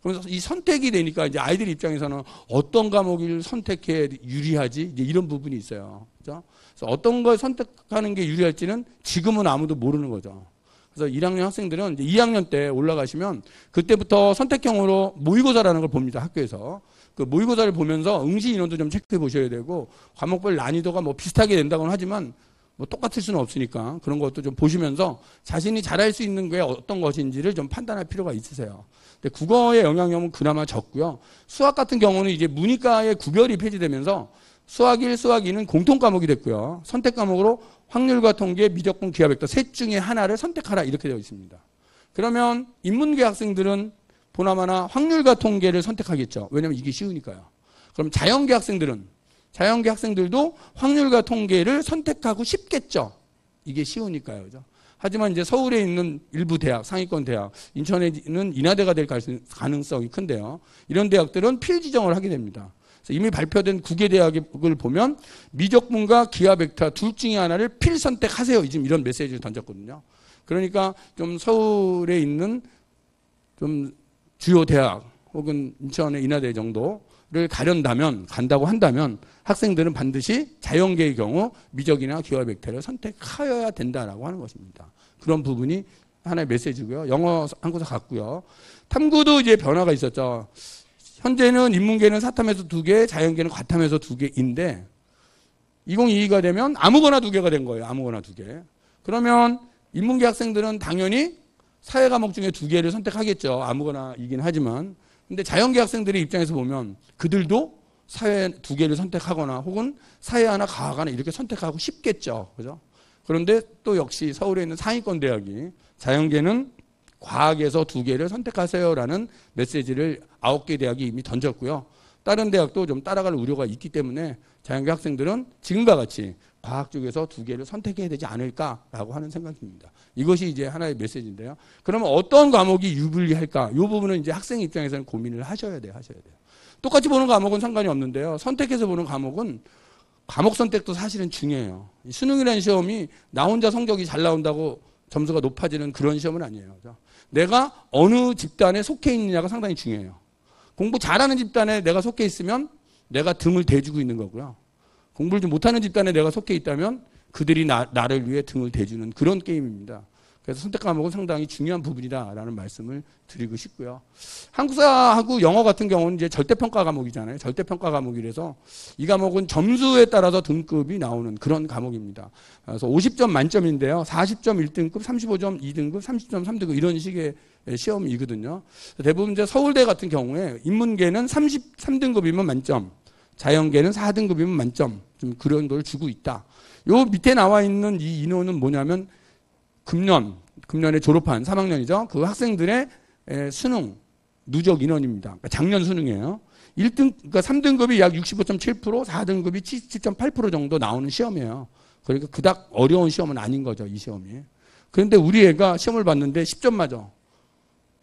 A: 그래서 이 선택이 되니까 이제 아이들 입장에서는 어떤 과목을 선택해 유리하지? 이제 이런 부분이 있어요. 그렇죠? 그래서 어떤 걸 선택하는 게 유리할지는 지금은 아무도 모르는 거죠. 그래서 1학년 학생들은 이제 2학년 때 올라가시면 그때부터 선택형으로 모의고사라는 걸 봅니다. 학교에서. 그 모의고사를 보면서 응시 인원도 좀 체크해 보셔야 되고 과목별 난이도가 뭐 비슷하게 된다고는 하지만 뭐 똑같을 수는 없으니까 그런 것도 좀 보시면서 자신이 잘할 수 있는 게 어떤 것인지를 좀 판단할 필요가 있으세요. 근데 국어의 영향력은 그나마 적고요. 수학 같은 경우는 이제 문이과의 구별이 폐지되면서 수학 1, 수학 2는 공통 과목이 됐고요. 선택 과목으로 확률과 통계, 미적분, 기하 벡터 셋 중에 하나를 선택하라 이렇게 되어 있습니다. 그러면 인문계 학생들은 보나마나 확률과 통계를 선택하겠죠. 왜냐하면 이게 쉬우니까요. 그럼 자연계 학생들도 확률과 통계를 선택하고 싶겠죠. 이게 쉬우니까요. 그죠? 하지만 이제 서울에 있는 일부 대학, 상위권 대학, 인천에 있는 인하대가 될 가능성이 큰데요. 이런 대학들은 필지정을 하게 됩니다. 이미 발표된 9개 대학을 보면 미적분과 기하 벡터 둘 중에 하나를 필선택하세요. 지금 이런 메시지를 던졌거든요. 그러니까 좀 서울에 있는 좀 주요 대학 혹은 인천의 인하대 정도를 간다고 한다면 학생들은 반드시 자연계의 경우 미적이나 기하 벡터를 선택하여야 된다라고 하는 것입니다. 그런 부분이 하나의 메시지고요. 영어 한 구석 같고요. 탐구도 이제 변화가 있었죠. 현재는 인문계는 사탐에서 2개, 자연계는 과탐에서 2개인데 2022가 되면 아무거나 2개가 된 거예요. 아무거나 2개. 그러면 인문계 학생들은 당연히 사회 과목 중에 2개를 선택하겠죠. 아무거나이긴 하지만. 근데 자연계 학생들의 입장에서 보면 그들도 사회 2개를 선택하거나 혹은 사회 하나 과학 하나 이렇게 선택하고 싶겠죠. 그죠? 그런데 또 역시 서울에 있는 상위권 대학이 자연계는 과학에서 2개를 선택하세요라는 메시지를 9개 대학이 이미 던졌고요. 다른 대학도 좀 따라갈 우려가 있기 때문에 자연계 학생들은 지금과 같이 과학 쪽에서 2개를 선택해야 되지 않을까라고 하는 생각입니다. 이것이 이제 하나의 메시지인데요. 그러면 어떤 과목이 유불리할까? 이 부분은 이제 학생 입장에서는 고민을 하셔야 돼요. 똑같이 보는 과목은 상관이 없는데요. 선택해서 보는 과목은 과목 선택도 사실은 중요해요. 수능이라는 시험이 나 혼자 성적이 잘 나온다고 점수가 높아지는 그런 시험은 아니에요. 내가 어느 집단에 속해 있느냐가 상당히 중요해요. 공부 잘하는 집단에 내가 속해 있으면 내가 등을 대주고 있는 거고요. 공부를 좀 못하는 집단에 내가 속해 있다면 그들이 나를 위해 등을 대주는 그런 게임입니다. 그래서 선택 과목은 상당히 중요한 부분이다라는 말씀을 드리고 싶고요. 한국사하고 영어 같은 경우는 이제 절대평가 과목이잖아요. 절대평가 과목이라서 이 과목은 점수에 따라서 등급이 나오는 그런 과목입니다. 그래서 50점 만점인데요. 40점 1등급, 35점 2등급, 30점 3등급 이런 식의 시험이거든요. 대부분 이제 서울대 같은 경우에 인문계는 33등급이면 만점, 자연계는 4등급이면 만점, 좀 그런 걸 주고 있다. 요 밑에 나와 있는 이 인원은 뭐냐면 금년에 졸업한 3학년이죠. 그 학생들의 수능 누적 인원입니다. 그러니까 작년 수능이에요. 1등, 그러니까 3등급이 약 65.7%, 4등급이 77.8% 정도 나오는 시험이에요. 그러니까 그닥 어려운 시험은 아닌 거죠, 이 시험이. 그런데 우리 애가 시험을 봤는데 10점 맞아.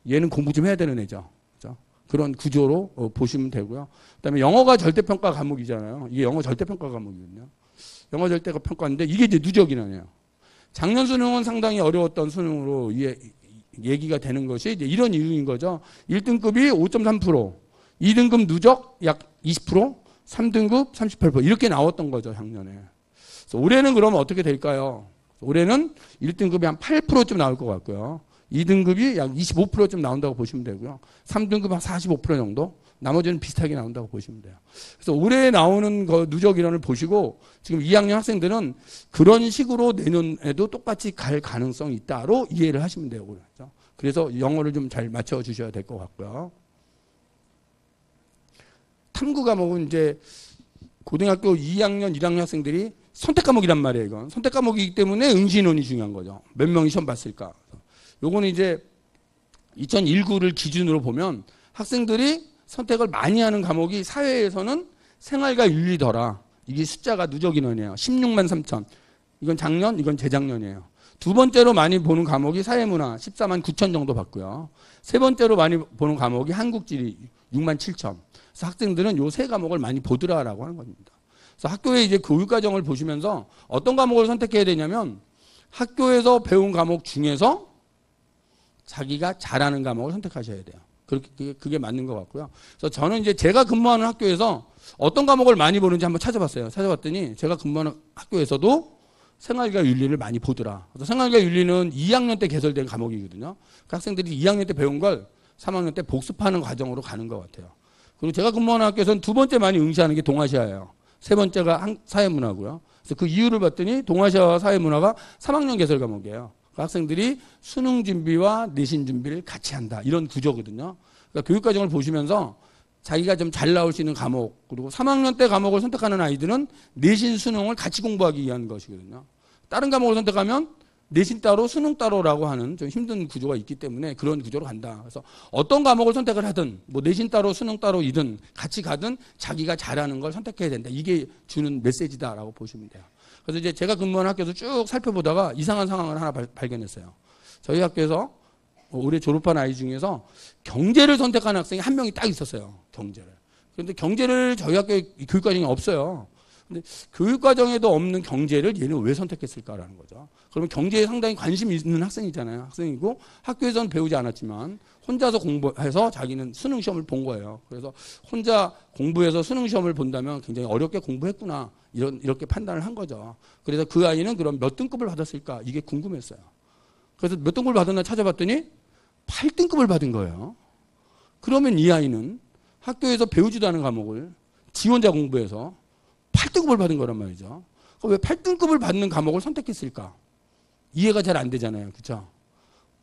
A: 얘는 공부 좀 해야 되는 애죠. 그렇죠? 그런 구조로 보시면 되고요. 그다음에 영어가 절대평가 과목이잖아요. 이게 영어 절대평가 과목이거든요. 영어 절대평가인데 이게 이제 누적 인원이에요. 작년 수능은 상당히 어려웠던 수능으로 얘기가 되는 것이 이제 이런 이유인 거죠. 1등급이 5.3%, 2등급 누적 약 20%, 3등급 38% 이렇게 나왔던 거죠, 작년에. 그래서 올해는 그러면 어떻게 될까요? 올해는 1등급이 한 8%쯤 나올 것 같고요. 2등급이 약 25%쯤 나온다고 보시면 되고요. 3등급 한 45% 정도? 나머지는 비슷하게 나온다고 보시면 돼요. 그래서 올해 나오는 거 누적 인원을 보시고 지금 2학년 학생들은 그런 식으로 내년에도 똑같이 갈 가능성이 있다로 이해를 하시면 돼요. 그래서 영어를 좀 잘 맞춰 주셔야 될 것 같고요. 탐구 과목은 이제 고등학교 2학년, 1학년 학생들이 선택 과목이란 말이에요. 이건 선택 과목이기 때문에 응시 인원이 중요한 거죠. 몇 명이 시험 봤을까. 요거는 이제 2019를 기준으로 보면 학생들이 선택을 많이 하는 과목이 사회에서는 생활과 윤리더라. 이게 숫자가 누적 인원이에요. 16만 3천. 이건 작년, 이건 재작년이에요. 두 번째로 많이 보는 과목이 사회문화 14만 9천 정도 봤고요. 세 번째로 많이 보는 과목이 한국지리 6만 7천. 그래서 학생들은 요 세 과목을 많이 보더라라고 하는 겁니다. 그래서 학교의 이제 교육과정을 보시면서 어떤 과목을 선택해야 되냐면 학교에서 배운 과목 중에서 자기가 잘하는 과목을 선택하셔야 돼요. 그게 맞는 것 같고요. 그래서 저는 이제 제가 근무하는 학교에서 어떤 과목을 많이 보는지 한번 찾아봤어요. 찾아봤더니 제가 근무하는 학교에서도 생활과 윤리를 많이 보더라. 그래서 생활과 윤리는 2학년 때 개설된 과목이거든요. 그 학생들이 2학년 때 배운 걸 3학년 때 복습하는 과정으로 가는 것 같아요. 그리고 제가 근무하는 학교에서는 두 번째 많이 응시하는 게 동아시아예요. 세 번째가 사회문화고요. 그래서 그 이유를 봤더니 동아시아와 사회문화가 3학년 개설 과목이에요. 그 학생들이 수능 준비와 내신 준비를 같이 한다. 이런 구조거든요. 그러니까 교육과정을 보시면서 자기가 좀 잘 나올 수 있는 과목, 그리고 3학년 때 과목을 선택하는 아이들은 내신 수능을 같이 공부하기 위한 것이거든요. 다른 과목을 선택하면 내신 따로 수능 따로라고 하는 좀 힘든 구조가 있기 때문에 그런 구조로 간다. 그래서 어떤 과목을 선택을 하든 뭐 내신 따로 수능 따로이든 같이 가든 자기가 잘하는 걸 선택해야 된다. 이게 주는 메시지다라고 보시면 돼요. 그래서 이제 제가 근무하는 학교에서 쭉 살펴보다가 이상한 상황을 하나 발견했어요. 저희 학교에서 올해 졸업한 아이 중에서 경제를 선택한 학생이 한 명이 딱 있었어요. 경제를. 그런데 경제를 저희 학교에 교육과정에 없어요. 근데 교육과정에도 없는 경제를 얘는 왜 선택했을까라는 거죠. 그러면 경제에 상당히 관심이 있는 학생이잖아요. 학생이고 학교에서는 배우지 않았지만 혼자서 공부해서 자기는 수능 시험을 본 거예요. 그래서 혼자 공부해서 수능 시험을 본다면 굉장히 어렵게 공부했구나. 이렇게 판단을 한 거죠. 그래서 그 아이는 그럼 몇 등급을 받았을까? 이게 궁금했어요. 그래서 몇 등급을 받았나 찾아봤더니 8등급을 받은 거예요. 그러면 이 아이는 학교에서 배우지도 않은 과목을 지 혼자 공부해서 8등급을 받은 거란 말이죠. 왜 8등급을 받는 과목을 선택했을까? 이해가 잘 안 되잖아요. 그렇죠?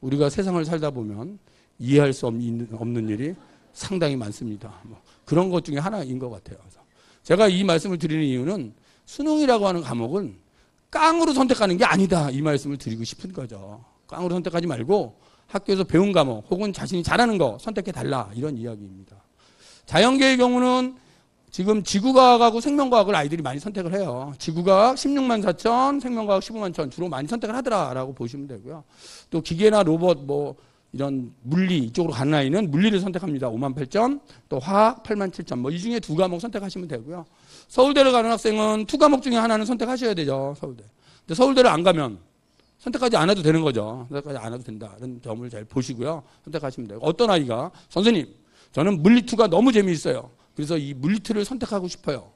A: 우리가 세상을 살다 보면 이해할 수 없는 일이 상당히 많습니다. 그런 것 중에 하나인 것 같아요. 그래서 제가 이 말씀을 드리는 이유는 수능이라고 하는 과목은 깡으로 선택하는 게 아니다. 이 말씀을 드리고 싶은 거죠. 깡으로 선택하지 말고 학교에서 배운 과목 혹은 자신이 잘하는 거 선택해달라. 이런 이야기입니다. 자연계의 경우는 지금 지구과학하고 생명과학을 아이들이 많이 선택을 해요. 지구과학 16만 4천, 생명과학 15만 천 주로 많이 선택을 하더라라고 보시면 되고요. 또 기계나 로봇 이런 물리 이쪽으로 가는 아이는 물리를 선택합니다. 5만 8천, 또 화학 8만 7천. 이 중에 두 과목 선택하시면 되고요. 서울대를 가는 학생은 두 과목 중에 하나는 선택하셔야 되죠. 서울대. 근데 서울대를 안 가면 선택하지 않아도 되는 거죠. 선택하지 않아도 된다는 점을 잘 보시고요. 선택하시면 되고. 어떤 아이가 선생님, 저는 물리2가 너무 재미있어요. 그래서 이 물리2를 선택하고 싶어요.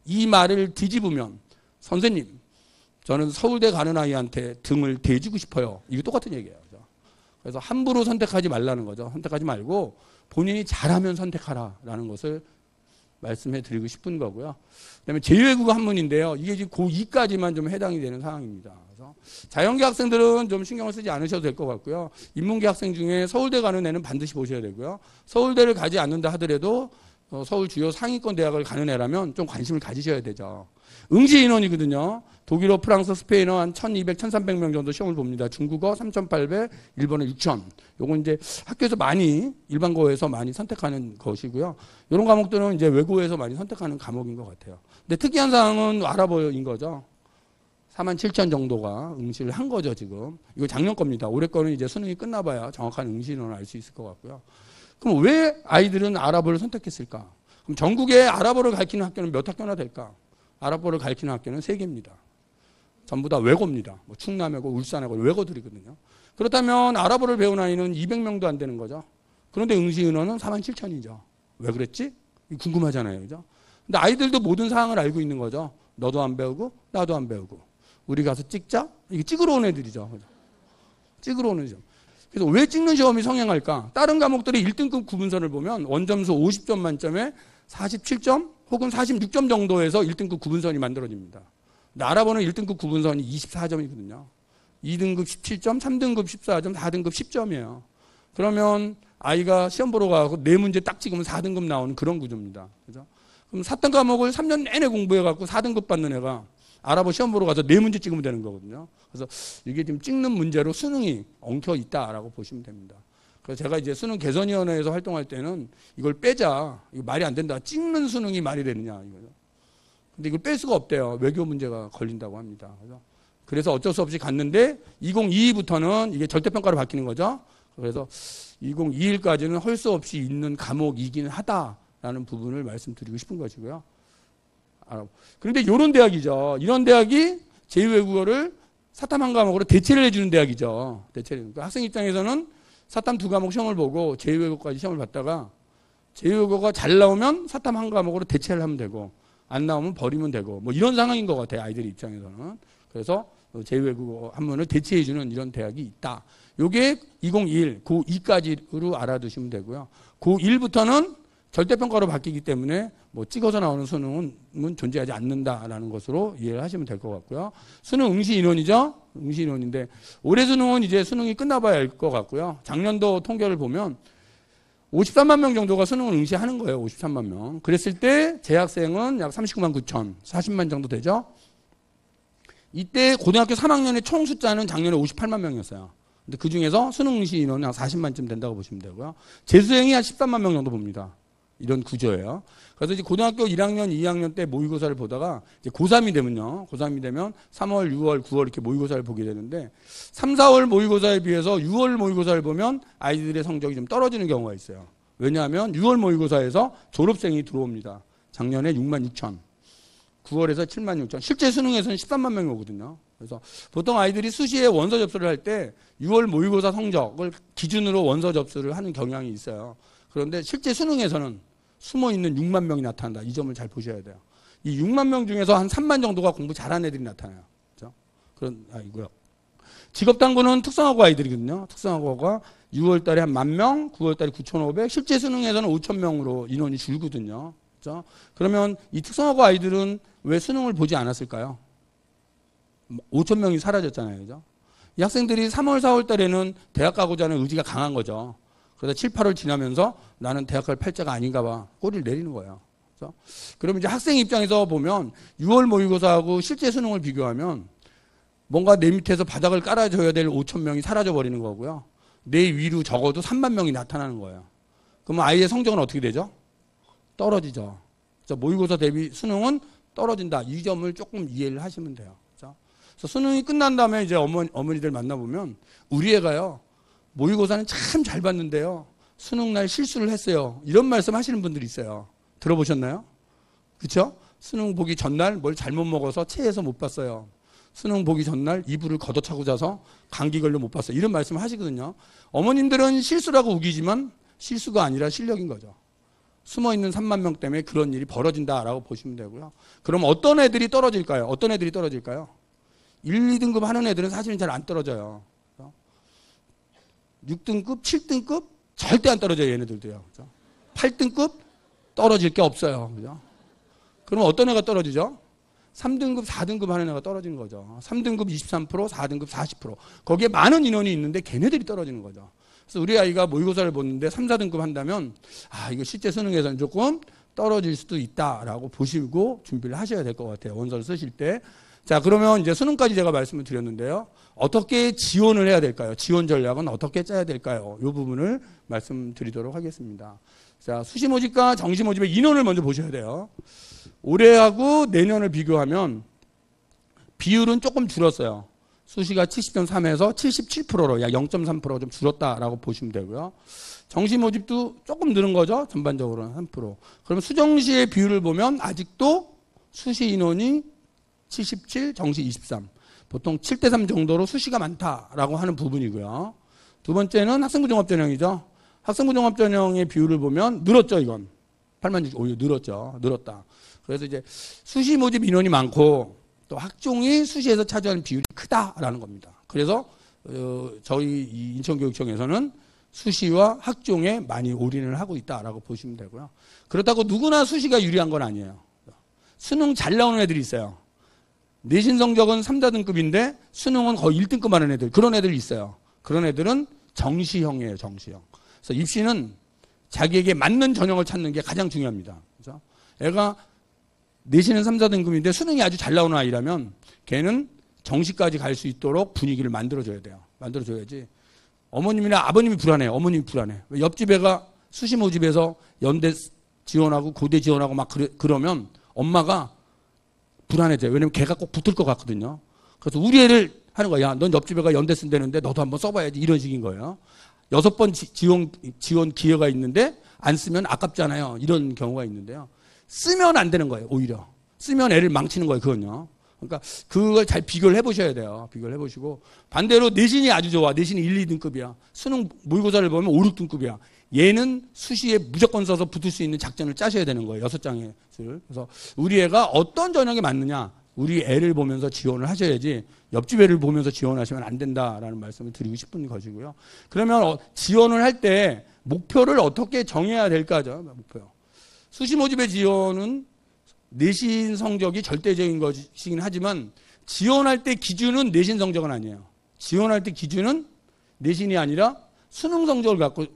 A: 이 말을 뒤집으면 선생님, 저는 서울대 가는 아이한테 등을 대주고 싶어요. 이거 똑같은 얘기예요. 그래서 함부로 선택하지 말라는 거죠. 선택하지 말고 본인이 잘하면 선택하라라는 것을 말씀해 드리고 싶은 거고요. 그다음에 제외국어 한문인데요. 이게 지금 고2까지만 좀 해당이 되는 상황입니다. 그래서 자연계 학생들은 좀 신경을 쓰지 않으셔도 될 것 같고요. 인문계 학생 중에 서울대 가는 애는 반드시 보셔야 되고요. 서울대를 가지 않는다 하더라도 서울 주요 상위권 대학을 가는 애라면 좀 관심을 가지셔야 되죠. 응시 인원이거든요. 독일어, 프랑스, 스페인어 한 1200, 1300명 정도 시험을 봅니다. 중국어 3800, 일본어 6000. 요건 이제 학교에서 많이, 일반고에서 많이 선택하는 것이고요. 이런 과목들은 이제 외고에서 많이 선택하는 과목인 것 같아요. 근데 특이한 사항은 아랍어인 거죠. 47,000 정도가 응시를 한 거죠, 지금. 이거 작년 겁니다. 올해 거는 이제 수능이 끝나봐야 정확한 응시 인원을 알 수 있을 것 같고요. 그럼 왜 아이들은 아랍어를 선택했을까? 그럼 전국에 아랍어를 가르치는 학교는 몇 학교나 될까? 아랍어를 가르치는 학교는 3개입니다. 전부 다 외고입니다. 뭐 충남외고, 울산외고 외고들이거든요. 그렇다면 아랍어를 배운 아이는 200명도 안 되는 거죠. 그런데 응시 인원은 47,000이죠. 왜 그랬지? 궁금하잖아요. 그죠? 근데 아이들도 모든 사항을 알고 있는 거죠. 너도 안 배우고 나도 안 배우고 우리 가서 찍자? 이게 찍으러 온 애들이죠. 그죠? 찍으러 오는 시험. 그래서 왜 찍는 시험이 성행할까? 다른 과목들의 1등급 구분선을 보면 원점수 50점 만점에 47점 혹은 46점 정도에서 1등급 구분선이 만들어집니다. 근데 아랍어는 1등급 구분선이 24점이거든요. 2등급 17점, 3등급 14점, 4등급 10점이에요. 그러면 아이가 시험 보러 가고 4문제 딱 찍으면 4등급 나오는 그런 구조입니다. 그죠? 그럼 4등 과목을 3년 내내 공부해갖고 4등급 받는 애가 아랍어 시험 보러 가서 4문제 찍으면 되는 거거든요. 그래서 이게 지금 찍는 문제로 수능이 엉켜 있다라고 보시면 됩니다. 그래서 제가 이제 수능 개선위원회에서 활동할 때는 이걸 빼자. 이거 말이 안 된다. 찍는 수능이 말이 되느냐. 이거죠. 근데 이걸 뺄 수가 없대요. 외교 문제가 걸린다고 합니다. 그래서 어쩔 수 없이 갔는데 2022부터는 이게 절대평가로 바뀌는 거죠. 그래서 2021까지는 할 수 없이 있는 과목이기는 하다라는 부분을 말씀드리고 싶은 것이고요. 그런데 이런 대학이죠. 이런 대학이 제2외국어를 사탐 한 과목으로 대체를 해주는 대학이죠. 대체를. 그러니까 학생 입장에서는 사탐 2과목 시험을 보고 제2외국어까지 시험을 봤다가 제2외국어가 잘 나오면 사탐 한 과목으로 대체를 하면 되고 안 나오면 버리면 되고 뭐 이런 상황인 것 같아요. 아이들 입장에서는. 그래서 제2외국어 한문을 대체해주는 이런 대학이 있다. 요게 2021, 고2까지로 알아두시면 되고요. 고1부터는 절대평가로 바뀌기 때문에 뭐 찍어서 나오는 수능은 존재하지 않는다라는 것으로 이해를 하시면 될 것 같고요. 수능 응시 인원이죠. 응시 인원인데 올해 수능은 이제 수능이 끝나봐야 알 것 같고요. 작년도 통계를 보면 53만 명 정도가 수능을 응시하는 거예요. 53만 명. 그랬을 때 재학생은 약 39만 9천, 40만 정도 되죠. 이때 고등학교 3학년의 총 숫자는 작년에 58만 명이었어요. 근데 그 중에서 수능 응시 인원은 한 40만쯤 된다고 보시면 되고요. 재수생이 한 13만 명 정도 봅니다. 이런 구조예요. 그래서 이제 고등학교 1학년, 2학년 때 모의고사를 보다가 이제 고3이 되면요. 고3이 되면 3월, 6월, 9월 이렇게 모의고사를 보게 되는데 3, 4월 모의고사에 비해서 6월 모의고사를 보면 아이들의 성적이 좀 떨어지는 경우가 있어요. 왜냐하면 6월 모의고사에서 졸업생이 들어옵니다. 작년에 6만 6천. 9월에서 7만 6천. 실제 수능에서는 13만 명이 오거든요. 그래서 보통 아이들이 수시에 원서 접수를 할 때 6월 모의고사 성적을 기준으로 원서 접수를 하는 경향이 있어요. 그런데 실제 수능에서는 숨어있는 6만 명이 나타난다. 이 점을 잘 보셔야 돼요. 이 6만 명 중에서 한 3만 정도가 공부 잘하는 애들이 나타나요. 그렇죠? 그런 아이고요. 직업당구는 특성화고 아이들이거든요. 특성화고가 6월 달에 한 10,000명, 9월 달에 9,500, 실제 수능에서는 5,000명으로 인원이 줄거든요. 그렇죠? 그러면 이 특성화고 아이들은 왜 수능을 보지 않았을까요? 5,000명이 사라졌잖아요. 그죠? 이 학생들이 3월, 4월 달에는 대학 가고자 하는 의지가 강한 거죠. 그래서 7, 8월 지나면서 나는 대학 갈 팔자가 아닌가 봐. 꼬리를 내리는 거예요. 그렇죠? 그러면 이제 학생 입장에서 보면 6월 모의고사하고 실제 수능을 비교하면 뭔가 내 밑에서 바닥을 깔아줘야 될 5,000명이 사라져 버리는 거고요. 내 위로 적어도 3만 명이 나타나는 거예요. 그러면 아이의 성적은 어떻게 되죠? 떨어지죠. 그래서 모의고사 대비 수능은 떨어진다. 이 점을 조금 이해를 하시면 돼요. 그래서 수능이 끝난 다음에 이제 어머니들 만나보면 우리 애가요. 모의고사는 참 잘 봤는데요. 수능날 실수를 했어요. 이런 말씀 하시는 분들이 있어요. 들어보셨나요? 그렇죠? 수능 보기 전날 뭘 잘못 먹어서 체해서 못 봤어요. 수능 보기 전날 이불을 걷어차고 자서 감기 걸려 못 봤어요. 이런 말씀을 하시거든요. 어머님들은 실수라고 우기지만 실수가 아니라 실력인 거죠. 숨어있는 3만 명 때문에 그런 일이 벌어진다라고 보시면 되고요. 그럼 어떤 애들이 떨어질까요? 어떤 애들이 떨어질까요? 1, 2등급 하는 애들은 사실은 잘 안 떨어져요. 6등급, 7등급 절대 안 떨어져요. 얘네들도요. 8등급 떨어질 게 없어요. 그죠? 그럼 어떤 애가 떨어지죠? 3등급, 4등급 하는 애가 떨어지는 거죠. 3등급 23%, 4등급 40%. 거기에 많은 인원이 있는데 걔네들이 떨어지는 거죠. 그래서 우리 아이가 모의고사를 보는데 3, 4등급 한다면 이거 실제 수능에서는 조금 떨어질 수도 있다라고 보시고 준비를 하셔야 될 것 같아요. 원서를 쓰실 때. 자, 그러면 이제 수능까지 제가 말씀을 드렸는데요. 어떻게 지원을 해야 될까요? 지원 전략은 어떻게 짜야 될까요? 이 부분을 말씀드리도록 하겠습니다. 자, 수시 모집과 정시 모집의 인원을 먼저 보셔야 돼요. 올해하고 내년을 비교하면 비율은 조금 줄었어요. 수시가 70.3에서 77%로 약 0.3% 좀 줄었다라고 보시면 되고요. 정시 모집도 조금 늘은 거죠. 전반적으로는 3%. 그럼 수정시의 비율을 보면 아직도 수시 인원이 77, 정시 23. 보통 7대3 정도로 수시가 많다라고 하는 부분이고요. 두 번째는 학생부 종합전형이죠. 학생부 종합전형의 비율을 보면 늘었죠, 이건. 8만 오히려 늘었죠. 늘었다. 그래서 이제 수시 모집 인원이 많고 또 학종이 수시에서 차지하는 비율이 크다라는 겁니다. 그래서 저희 이 인천교육청에서는 수시와 학종에 많이 올인을 하고 있다라고 보시면 되고요. 그렇다고 누구나 수시가 유리한 건 아니에요. 수능 잘 나오는 애들이 있어요. 내신 성적은 3, 4등급인데 수능은 거의 1등급 하는 애들, 그런 애들이 있어요. 그런 애들은 정시형이에요, 정시형. 그래서 입시는 자기에게 맞는 전형을 찾는 게 가장 중요합니다. 그래서 애가 내신은 3, 4등급인데 수능이 아주 잘 나오는 아이라면 걔는 정시까지 갈 수 있도록 분위기를 만들어줘야 돼요. 만들어줘야지. 어머님이나 아버님이 불안해요. 어머님이 불안해. 옆집 애가 수시 모집에서 연대 지원하고 고대 지원하고 막 그러면 엄마가 불안해져요. 왜냐면 걔가 꼭 붙을 것 같거든요. 그래서 우리 애를 하는 거야. 야, 넌 옆집 애가 연대 쓴다는데 너도 한번 써봐야지. 이런 식인 거예요. 6번 지원 기회가 있는데 안 쓰면 아깝잖아요. 이런 경우가 있는데요. 쓰면 안 되는 거예요. 오히려. 쓰면 애를 망치는 거예요. 그건요. 그러니까 그걸 잘 비교를 해보셔야 돼요. 비교를 해보시고. 반대로 내신이 아주 좋아. 내신이 1, 2등급이야. 수능 모의고사를 보면 5, 6등급이야. 얘는 수시에 무조건 써서 붙을 수 있는 작전을 짜셔야 되는 거예요. 6장의 수를. 그래서 우리 애가 어떤 전형이 맞느냐. 우리 애를 보면서 지원을 하셔야지 옆집 애를 보면서 지원하시면 안 된다라는 말씀을 드리고 싶은 것이고요. 그러면 지원을 할 때 목표를 어떻게 정해야 될까죠? 목표. 수시 모집의 지원은 내신 성적이 절대적인 것이긴 하지만 지원할 때 기준은 내신 성적은 아니에요. 지원할 때 기준은 내신이 아니라 수능 성적을 갖고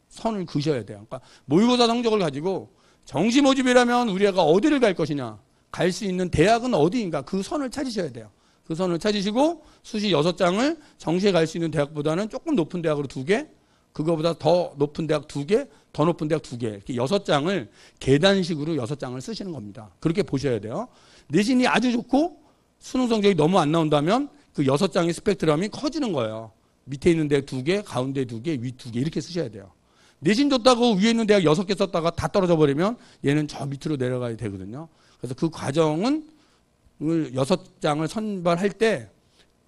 A: 선을 그으셔야 돼요. 그러니까 모의고사 성적을 가지고 정시 모집이라면 우리 애가 어디를 갈 것이냐, 갈 수 있는 대학은 어디인가 그 선을 찾으셔야 돼요. 그 선을 찾으시고 수시 6장을 정시에 갈 수 있는 대학보다는 조금 높은 대학으로 2개, 그거보다 더 높은 대학 2개, 더 높은 대학 2개, 이렇게 6장을 계단식으로 6장을 쓰시는 겁니다. 그렇게 보셔야 돼요. 내신이 아주 좋고 수능 성적이 너무 안 나온다면 그 6장의 스펙트럼이 커지는 거예요. 밑에 있는 대학 2개, 가운데 2개, 위 2개 이렇게 쓰셔야 돼요. 내신 좋다고 위에 있는 대학 6개 썼다가 다 떨어져 버리면 얘는 저 밑으로 내려가야 되거든요. 그래서 그 과정은 6장을 선발할 때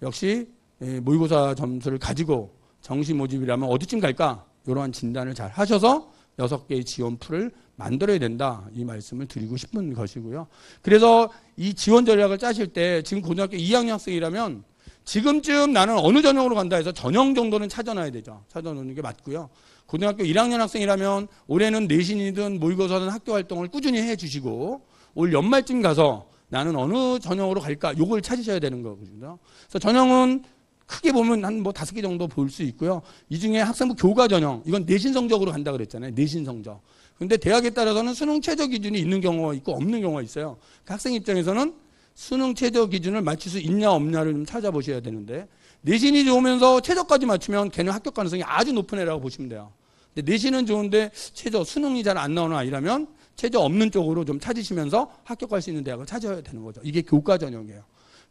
A: 역시 모의고사 점수를 가지고 정시 모집이라면 어디쯤 갈까? 이러한 진단을 잘 하셔서 6개의 지원풀을 만들어야 된다. 이 말씀을 드리고 싶은 것이고요. 그래서 이 지원 전략을 짜실 때 지금 고등학교 2학년 학생이라면 지금쯤 나는 어느 전형으로 간다 해서 전형 정도는 찾아놔야 되죠. 찾아놓는 게 맞고요. 고등학교 1학년 학생이라면 올해는 내신이든 모의고사든 학교 활동을 꾸준히 해주시고 올 연말쯤 가서 나는 어느 전형으로 갈까? 요걸 찾으셔야 되는 거거든요. 그래서 전형은 크게 보면 한 5개 정도 볼 수 있고요. 이 중에 학생부 교과 전형, 이건 내신 성적으로 간다 그랬잖아요. 내신 성적. 근데 대학에 따라서는 수능 최저 기준이 있는 경우가 있고 없는 경우가 있어요. 그 학생 입장에서는 수능 최저 기준을 맞출 수 있냐 없냐를 좀 찾아보셔야 되는데 내신이 좋으면서 최저까지 맞추면 걔는 합격 가능성이 아주 높은 애라고 보시면 돼요. 근데 내신은 좋은데 최저, 수능이 잘 안 나오는 아이라면 최저 없는 쪽으로 좀 찾으시면서 합격할 수 있는 대학을 찾아야 되는 거죠. 이게 교과 전형이에요.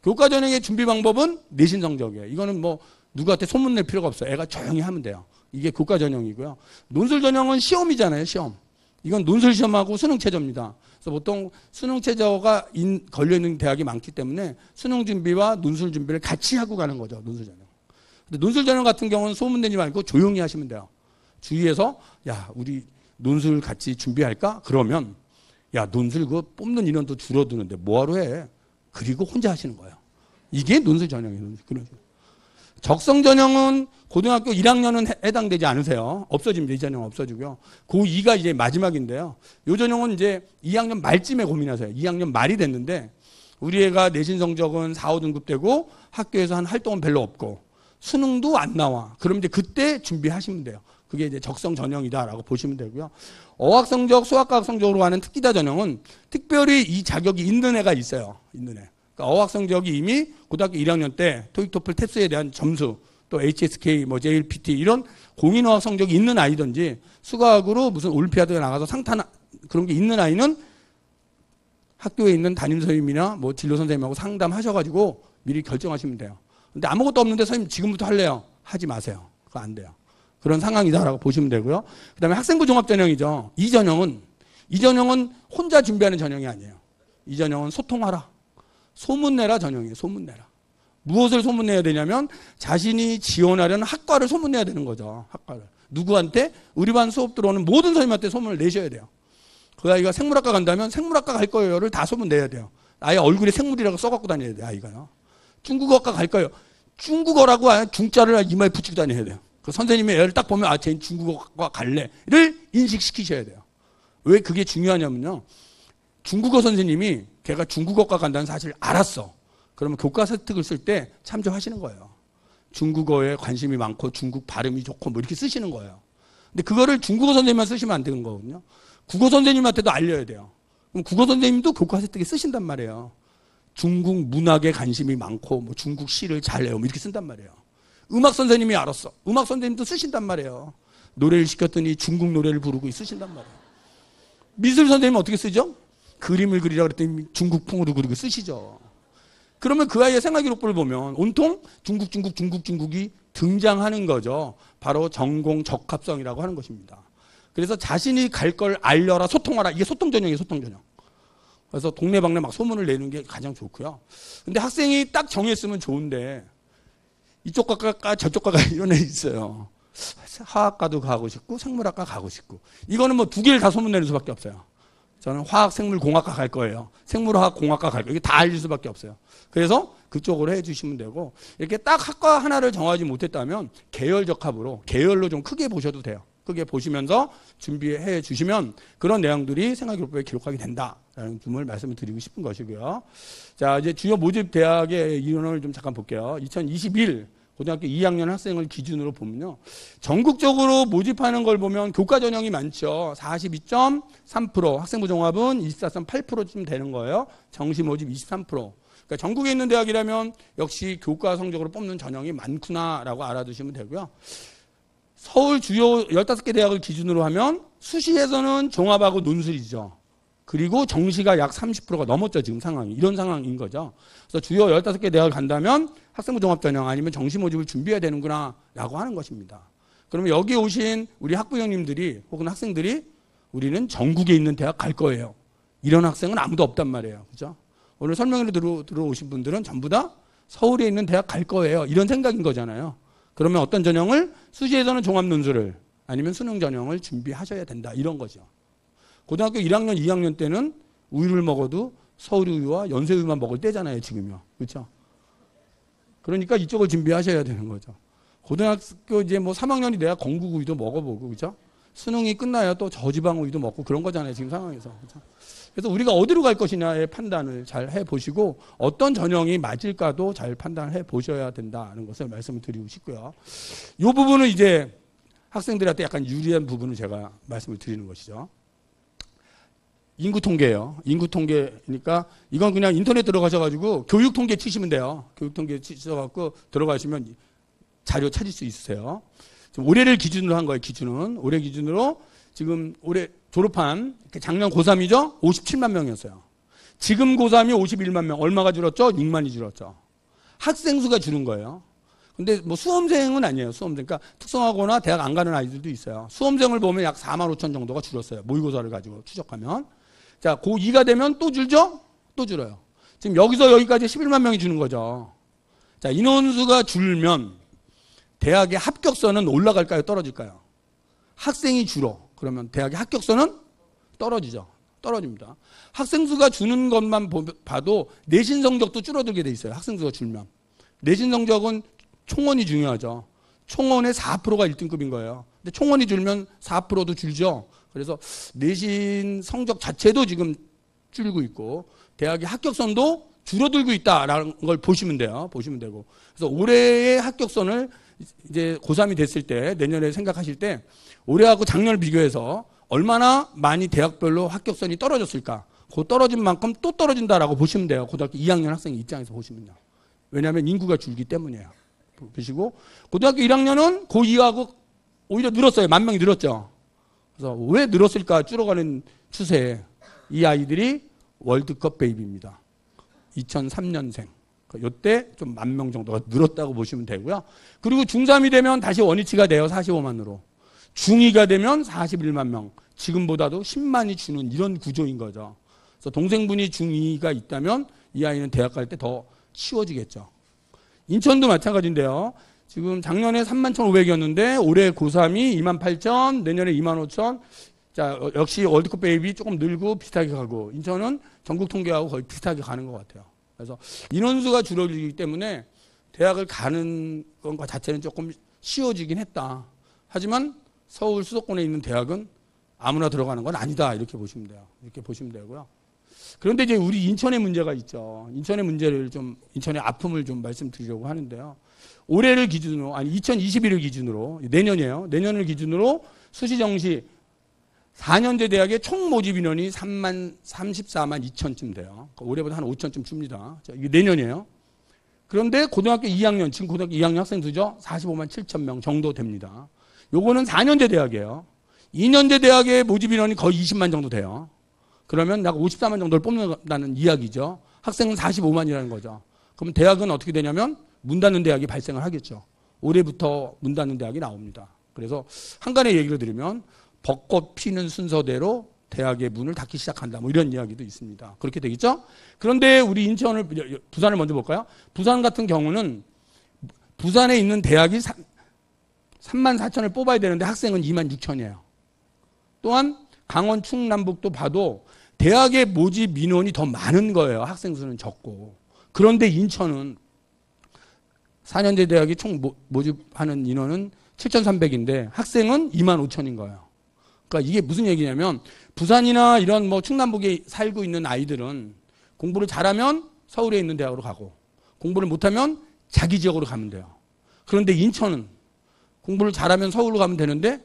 A: 교과 전형의 준비 방법은 내신 성적이에요. 이거는 뭐 누구한테 소문낼 필요가 없어요. 애가 조용히 하면 돼요. 이게 교과 전형이고요. 논술 전형은 시험이잖아요. 시험. 이건 논술 시험하고 수능 최저입니다. 그래서 보통 수능 최저가 걸려있는 대학이 많기 때문에 수능 준비와 논술 준비를 같이 하고 가는 거죠. 논술 전형. 근데 논술 전형 같은 경우는 소문내지 말고 조용히 하시면 돼요. 주위에서 야 우리 논술 같이 준비할까? 그러면 야 논술 그거 뽑는 인원도 줄어드는데 뭐하러 해? 그리고 혼자 하시는 거예요. 이게 논술 전형이에요. 그런 적성 전형은 고등학교 1학년은 해당되지 않으세요. 없어집니다. 이 전형 없어지고요. 고2가 이제 마지막인데요. 이 전형은 이제 2학년 말쯤에 고민하세요. 2학년 말이 됐는데 우리 애가 내신 성적은 4, 5등급 되고 학교에서 한 활동은 별로 없고 수능도 안 나와. 그럼 이제 그때 준비하시면 돼요. 그게 이제 적성 전형이다라고 보시면 되고요. 어학 성적, 수학과학 성적으로 가는 특기자 전형은 특별히 이 자격이 있는 애가 있어요. 있는 애. 그러니까 어학 성적이 이미 고등학교 1학년 때 토익, 토플, 탭스에 대한 점수, 또 HSK, 뭐 JLPT 이런 공인어학 성적이 있는 아이든지 수학으로 무슨 올림피아드에 나가서 상탄 그런 게 있는 아이는 학교에 있는 담임 선생님이나 뭐 진로 선생님하고 상담하셔가지고 미리 결정하시면 돼요. 근데 아무것도 없는데 선생님 지금부터 할래요? 하지 마세요. 그거 안 돼요. 그런 상황이다라고 보시면 되고요. 그 다음에 학생부 종합전형이죠. 이 전형은 혼자 준비하는 전형이 아니에요. 이 전형은 소통하라. 소문내라 전형이에요. 소문내라. 무엇을 소문내야 되냐면 자신이 지원하려는 학과를 소문내야 되는 거죠. 학과를. 누구한테? 우리 반 수업 들어오는 모든 선생님한테 소문을 내셔야 돼요. 그 아이가 생물학과 간다면 생물학과 갈 거예요를 다 소문내야 돼요. 아예 얼굴에 생물이라고 써갖고 다녀야 돼요. 아이가요. 중국어과 갈 거예요. 중국어라고 중자를 이마에 붙이고 다녀야 돼요. 그 선생님이 애를 딱 보면 쟤는 중국어과 갈래를 인식시키셔야 돼요. 왜 그게 중요하냐면요. 중국어 선생님이 걔가 중국어과 간다는 사실을 알았어. 그러면 교과서 획득을 쓸 때 참조하시는 거예요. 중국어에 관심이 많고 중국 발음이 좋고 뭐 이렇게 쓰시는 거예요. 근데 그거를 중국어 선생님만 쓰시면 안 되는 거거든요. 국어 선생님한테도 알려야 돼요. 그럼 국어 선생님도 교과서 획득에 쓰신단 말이에요. 중국 문학에 관심이 많고 뭐 중국 시를 잘해요. 뭐 이렇게 쓴단 말이에요. 음악 선생님이 알았어. 음악 선생님도 쓰신단 말이에요. 노래를 시켰더니 중국 노래를 부르고 쓰신단 말이에요. 미술 선생님은 어떻게 쓰죠? 그림을 그리라 그랬더니 중국풍으로 그리고 쓰시죠. 그러면 그 아이의 생활기록부를 보면 온통 중국이 등장하는 거죠. 바로 전공 적합성이라고 하는 것입니다. 그래서 자신이 갈 걸 알려라, 소통하라. 이게 소통 전형이에요, 소통 전형. 그래서 동네방네 막 소문을 내는 게 가장 좋고요. 근데 학생이 딱 정했으면 좋은데 이쪽 과가 저쪽 과가 이런 애 있어요. 화학과도 가고 싶고 생물학과 가고 싶고. 이거는 뭐 두 개를 다 소문내는 수밖에 없어요. 저는 화학생물공학과 갈 거예요. 생물화학공학과 갈 거예요. 이게 다 알릴 수밖에 없어요. 그래서 그쪽으로 해주시면 되고 이렇게 딱 학과 하나를 정하지 못했다면 계열 적합으로 계열로 좀 크게 보셔도 돼요. 크게 보시면서 준비해 주시면 그런 내용들이 생활기록부에 기록하게 된다라는 점을 말씀을 드리고 싶은 것이고요. 자, 이제 주요 모집 대학의 인원을 좀 잠깐 볼게요. 2021 고등학교 2학년 학생을 기준으로 보면요. 전국적으로 모집하는 걸 보면 교과 전형이 많죠. 42.3%, 학생부 종합은 24.8%쯤 되는 거예요. 정시 모집 23%. 그러니까 전국에 있는 대학이라면 역시 교과 성적으로 뽑는 전형이 많구나라고 알아두시면 되고요. 서울 주요 15개 대학을 기준으로 하면 수시에서는 종합하고 논술이죠. 그리고 정시가 약 30%가 넘었죠. 지금 상황이. 이런 상황인 거죠. 그래서 주요 15개 대학을 간다면 학생부 종합 전형 아니면 정시 모집을 준비해야 되는구나 라고 하는 것입니다. 그러면 여기 오신 우리 학부형님들이 혹은 학생들이 우리는 전국에 있는 대학 갈 거예요. 이런 학생은 아무도 없단 말이에요. 그죠? 오늘 설명으로 들어오신 분들은 전부 다 서울에 있는 대학 갈 거예요. 이런 생각인 거잖아요. 그러면 어떤 전형을 수시에서는 종합 논술을 아니면 수능 전형을 준비하셔야 된다. 이런 거죠. 고등학교 1학년, 2학년 때는 우유를 먹어도 서울우유와 연세우유만 먹을 때잖아요. 지금요. 그렇죠? 그러니까 이쪽을 준비하셔야 되는 거죠. 고등학교 이제 뭐 3학년이 돼야 건국 우유도 먹어보고 그렇죠? 수능이 끝나야 또 저지방 우유도 먹고 그런 거잖아요. 지금 상황에서. 그렇죠? 그래서 우리가 어디로 갈 것이냐의 판단을 잘 해보시고 어떤 전형이 맞을까도 잘 판단해 보셔야 된다는 것을 말씀을 드리고 싶고요. 이 부분은 이제 학생들한테 약간 유리한 부분을 제가 말씀을 드리는 것이죠. 인구 통계예요. 인구 통계니까 이건 그냥 인터넷 들어가셔가지고 교육 통계 치시면 돼요. 교육 통계 치셔갖고 들어가시면 자료 찾을 수 있으세요. 지금 올해를 기준으로 한 거예요. 기준은 올해 기준으로 지금 올해 졸업한 작년 고3이죠. 57만 명이었어요. 지금 고3이 51만 명. 얼마가 줄었죠? 6만이 줄었죠. 학생 수가 줄은 거예요. 근데 뭐 수험생은 아니에요. 수험생. 그러니까 특성화고나 대학 안 가는 아이들도 있어요. 수험생을 보면 약 4만 5천 정도가 줄었어요. 모의고사를 가지고 추적하면. 자, 고2가 되면 또 줄죠? 또 줄어요. 지금 여기서 여기까지 11만 명이 주는 거죠. 자, 인원수가 줄면 대학의 합격선은 올라갈까요? 떨어질까요? 학생이 줄어. 그러면 대학의 합격선은 떨어지죠. 떨어집니다. 학생 수가 주는 것만 봐도 내신 성적도 줄어들게 돼 있어요. 학생 수가 줄면. 내신 성적은 총원이 중요하죠. 총원의 4%가 1등급인 거예요. 근데 총원이 줄면 4%도 줄죠. 그래서 내신 성적 자체도 지금 줄고 있고 대학의 합격선도 줄어들고 있다라는 걸 보시면 돼요. 보시면 되고. 그래서 올해의 합격선을 이제 고3이 됐을 때 내년에 생각하실 때 올해하고 작년을 비교해서 얼마나 많이 대학별로 합격선이 떨어졌을까. 그 떨어진 만큼 또 떨어진다라고 보시면 돼요. 고등학교 2학년 학생 입장에서 보시면요. 왜냐하면 인구가 줄기 때문이에요. 보시고 고등학교 1학년은 고2하고 오히려 늘었어요. 10,000명이 늘었죠. 그래서 왜 늘었을까 줄어가는 추세에 이 아이들이 월드컵 베이비입니다. 2003년생. 이때 좀 10,000명 정도가 늘었다고 보시면 되고요. 그리고 중3이 되면 다시 원위치가 돼요. 45만으로. 중2가 되면 41만 명. 지금보다도 10만이 주는 이런 구조인 거죠. 그래서 동생분이 중2가 있다면 이 아이는 대학 갈 때 더 쉬워지겠죠. 인천도 마찬가지인데요. 지금 작년에 31,500이었는데 올해 고3이 28,000, 내년에 25,000. 자, 역시 월드컵 배입이 조금 늘고 비슷하게 가고 인천은 전국 통계하고 거의 비슷하게 가는 것 같아요. 그래서 인원수가 줄어들기 때문에 대학을 가는 것과 자체는 조금 쉬워지긴 했다. 하지만 서울 수도권에 있는 대학은 아무나 들어가는 건 아니다. 이렇게 보시면 돼요. 이렇게 보시면 되고요. 그런데 이제 우리 인천의 문제가 있죠. 인천의 문제를 좀, 인천의 아픔을 좀 말씀드리려고 하는데요. 올해를 기준으로, 아니 2021을 기준으로, 내년이에요. 내년을 기준으로 수시정시 4년제 대학의 총 모집 인원이 34만 2천쯤 돼요. 올해보다 한 5천쯤 줍니다. 자, 이게 내년이에요. 그런데 고등학교 2학년, 지금 고등학교 2학년 학생 수죠? 45만 7천 명 정도 됩니다. 요거는 4년제 대학이에요. 2년제 대학의 모집 인원이 거의 20만 정도 돼요. 그러면 약 54만 정도를 뽑는다는 이야기죠. 학생은 45만이라는 거죠. 그럼 대학은 어떻게 되냐면 문 닫는 대학이 발생을 하겠죠. 올해부터 문 닫는 대학이 나옵니다. 그래서 한간의 얘기를 드리면 벚꽃 피는 순서대로 대학의 문을 닫기 시작한다. 뭐 이런 이야기도 있습니다. 그렇게 되겠죠? 그런데 우리 인천을, 부산을 먼저 볼까요? 부산 같은 경우는 부산에 있는 대학이 3만 4천을 뽑아야 되는데 학생은 2만 6천이에요. 또한 강원 충남북도 봐도 대학의 모집 민원이 더 많은 거예요. 학생 수는 적고. 그런데 인천은 4년제 대학이 총 모집하는 인원은 7,300인데 학생은 2만 5천인 거예요. 그러니까 이게 무슨 얘기냐면 부산이나 이런 뭐 충남북에 살고 있는 아이들은 공부를 잘하면 서울에 있는 대학으로 가고 공부를 못하면 자기 지역으로 가면 돼요. 그런데 인천은 공부를 잘하면 서울로 가면 되는데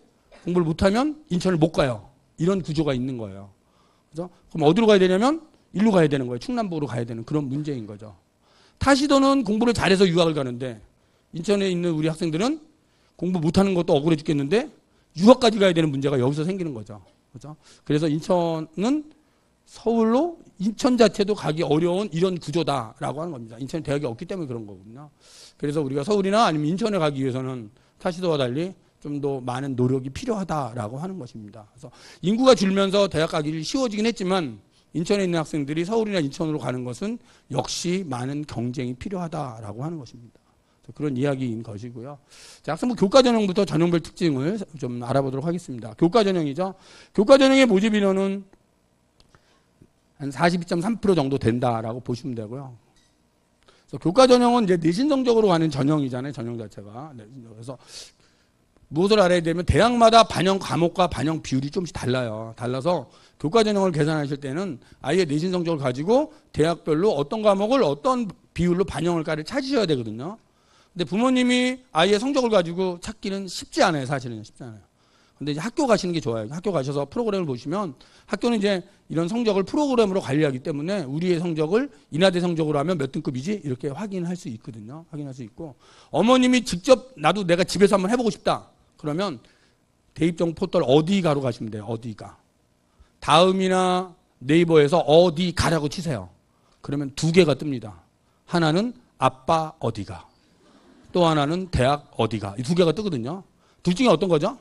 A: 공부를 못하면 인천을 못 가요. 이런 구조가 있는 거예요. 그죠? 그럼 어디로 가야 되냐면 일로 가야 되는 거예요. 충남북으로 가야 되는 그런 문제인 거죠. 타시도는 공부를 잘해서 유학을 가는데 인천에 있는 우리 학생들은 공부 못하는 것도 억울해 죽겠는데 유학까지 가야 되는 문제가 여기서 생기는 거죠. 그죠? 그래서 인천은 서울로 인천 자체도 가기 어려운 이런 구조다라고 하는 겁니다. 인천에 대학이 없기 때문에 그런 거거든요. 그래서 우리가 서울이나 아니면 인천에 가기 위해서는 타시도와 달리 좀 더 많은 노력이 필요하다라고 하는 것입니다. 그래서 인구가 줄면서 대학 가기를 쉬워지긴 했지만 인천에 있는 학생들이 서울이나 인천으로 가는 것은 역시 많은 경쟁이 필요하다라고 하는 것입니다. 그런 이야기인 것이고요. 자, 학생부 교과전형부터 전형별 특징을 좀 알아보도록 하겠습니다. 교과전형이죠. 교과전형의 모집 인원은 한 42.3% 정도 된다라고 보시면 되고요. 그래서 교과전형은 이제 내신 성적으로 가는 전형이잖아요. 전형 자체가. 그래서 무엇을 알아야 되면 대학마다 반영 과목과 반영 비율이 조금씩 달라요. 달라서 교과전형을 계산하실 때는 아이의 내신 성적을 가지고 대학별로 어떤 과목을 어떤 비율로 반영할까를 찾으셔야 되거든요. 근데 부모님이 아이의 성적을 가지고 찾기는 쉽지 않아요. 사실은 쉽지 않아요. 근데 이제 학교 가시는 게 좋아요. 학교 가셔서 프로그램을 보시면 학교는 이제 이런 성적을 프로그램으로 관리하기 때문에 우리의 성적을 인하대 성적으로 하면 몇 등급이지 이렇게 확인할 수 있거든요. 확인할 수 있고 어머님이 직접 나도 내가 집에서 한번 해보고 싶다. 그러면 대입정 포털 어디가로 가시면 돼요. 어디가. 다음이나 네이버에서 어디가라고 치세요. 그러면 두 개가 뜹니다. 하나는 아빠 어디가. 또 하나는 대학 어디가. 이 두 개가 뜨거든요. 둘 중에 어떤 거죠?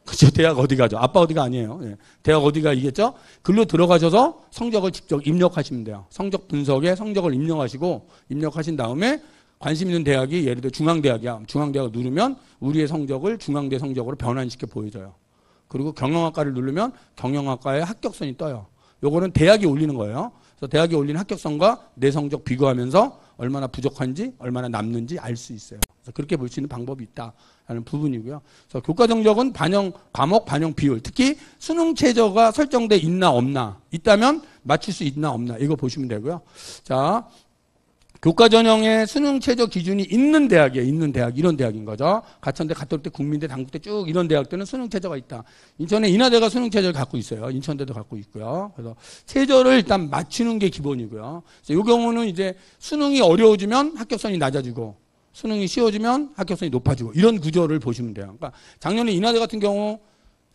A: 그렇죠. 대학 어디가죠. 아빠 어디가 아니에요. 예. 대학 어디가 이겠죠? 글로 들어가셔서 성적을 직접 입력하시면 돼요. 성적 분석에 성적을 입력하시고 입력하신 다음에 관심 있는 대학이 예를 들어 중앙대학이야. 중앙대학을 누르면 우리의 성적을 중앙대 성적으로 변환시켜 보여줘요. 그리고 경영학과를 누르면 경영학과의 합격선이 떠요. 요거는 대학이 올리는 거예요. 그래서 대학이 올리는 합격선과 내 성적 비교하면서 얼마나 부족한지 얼마나 남는지 알 수 있어요. 그래서 그렇게 볼 수 있는 방법이 있다라는 부분이고요. 그래서 교과 정적은 반영 과목 반영 비율, 특히 수능 최저가 설정돼 있나 없나, 있다면 맞출 수 있나 없나 이거 보시면 되고요. 자, 교과 전형에 수능 최저 기준이 있는 대학이에요. 있는 대학 이런 대학인 거죠. 가천대, 가톨대, 국민대, 당국대 쭉 이런 대학들은 수능 최저가 있다. 인천에 인하대가 수능 최저를 갖고 있어요. 인천대도 갖고 있고요. 그래서 최저를 일단 맞추는 게 기본이고요. 이 경우는 이제 수능이 어려워지면 합격선이 낮아지고 수능이 쉬워지면 합격선이 높아지고 이런 구조를 보시면 돼요. 그러니까 작년에 인하대 같은 경우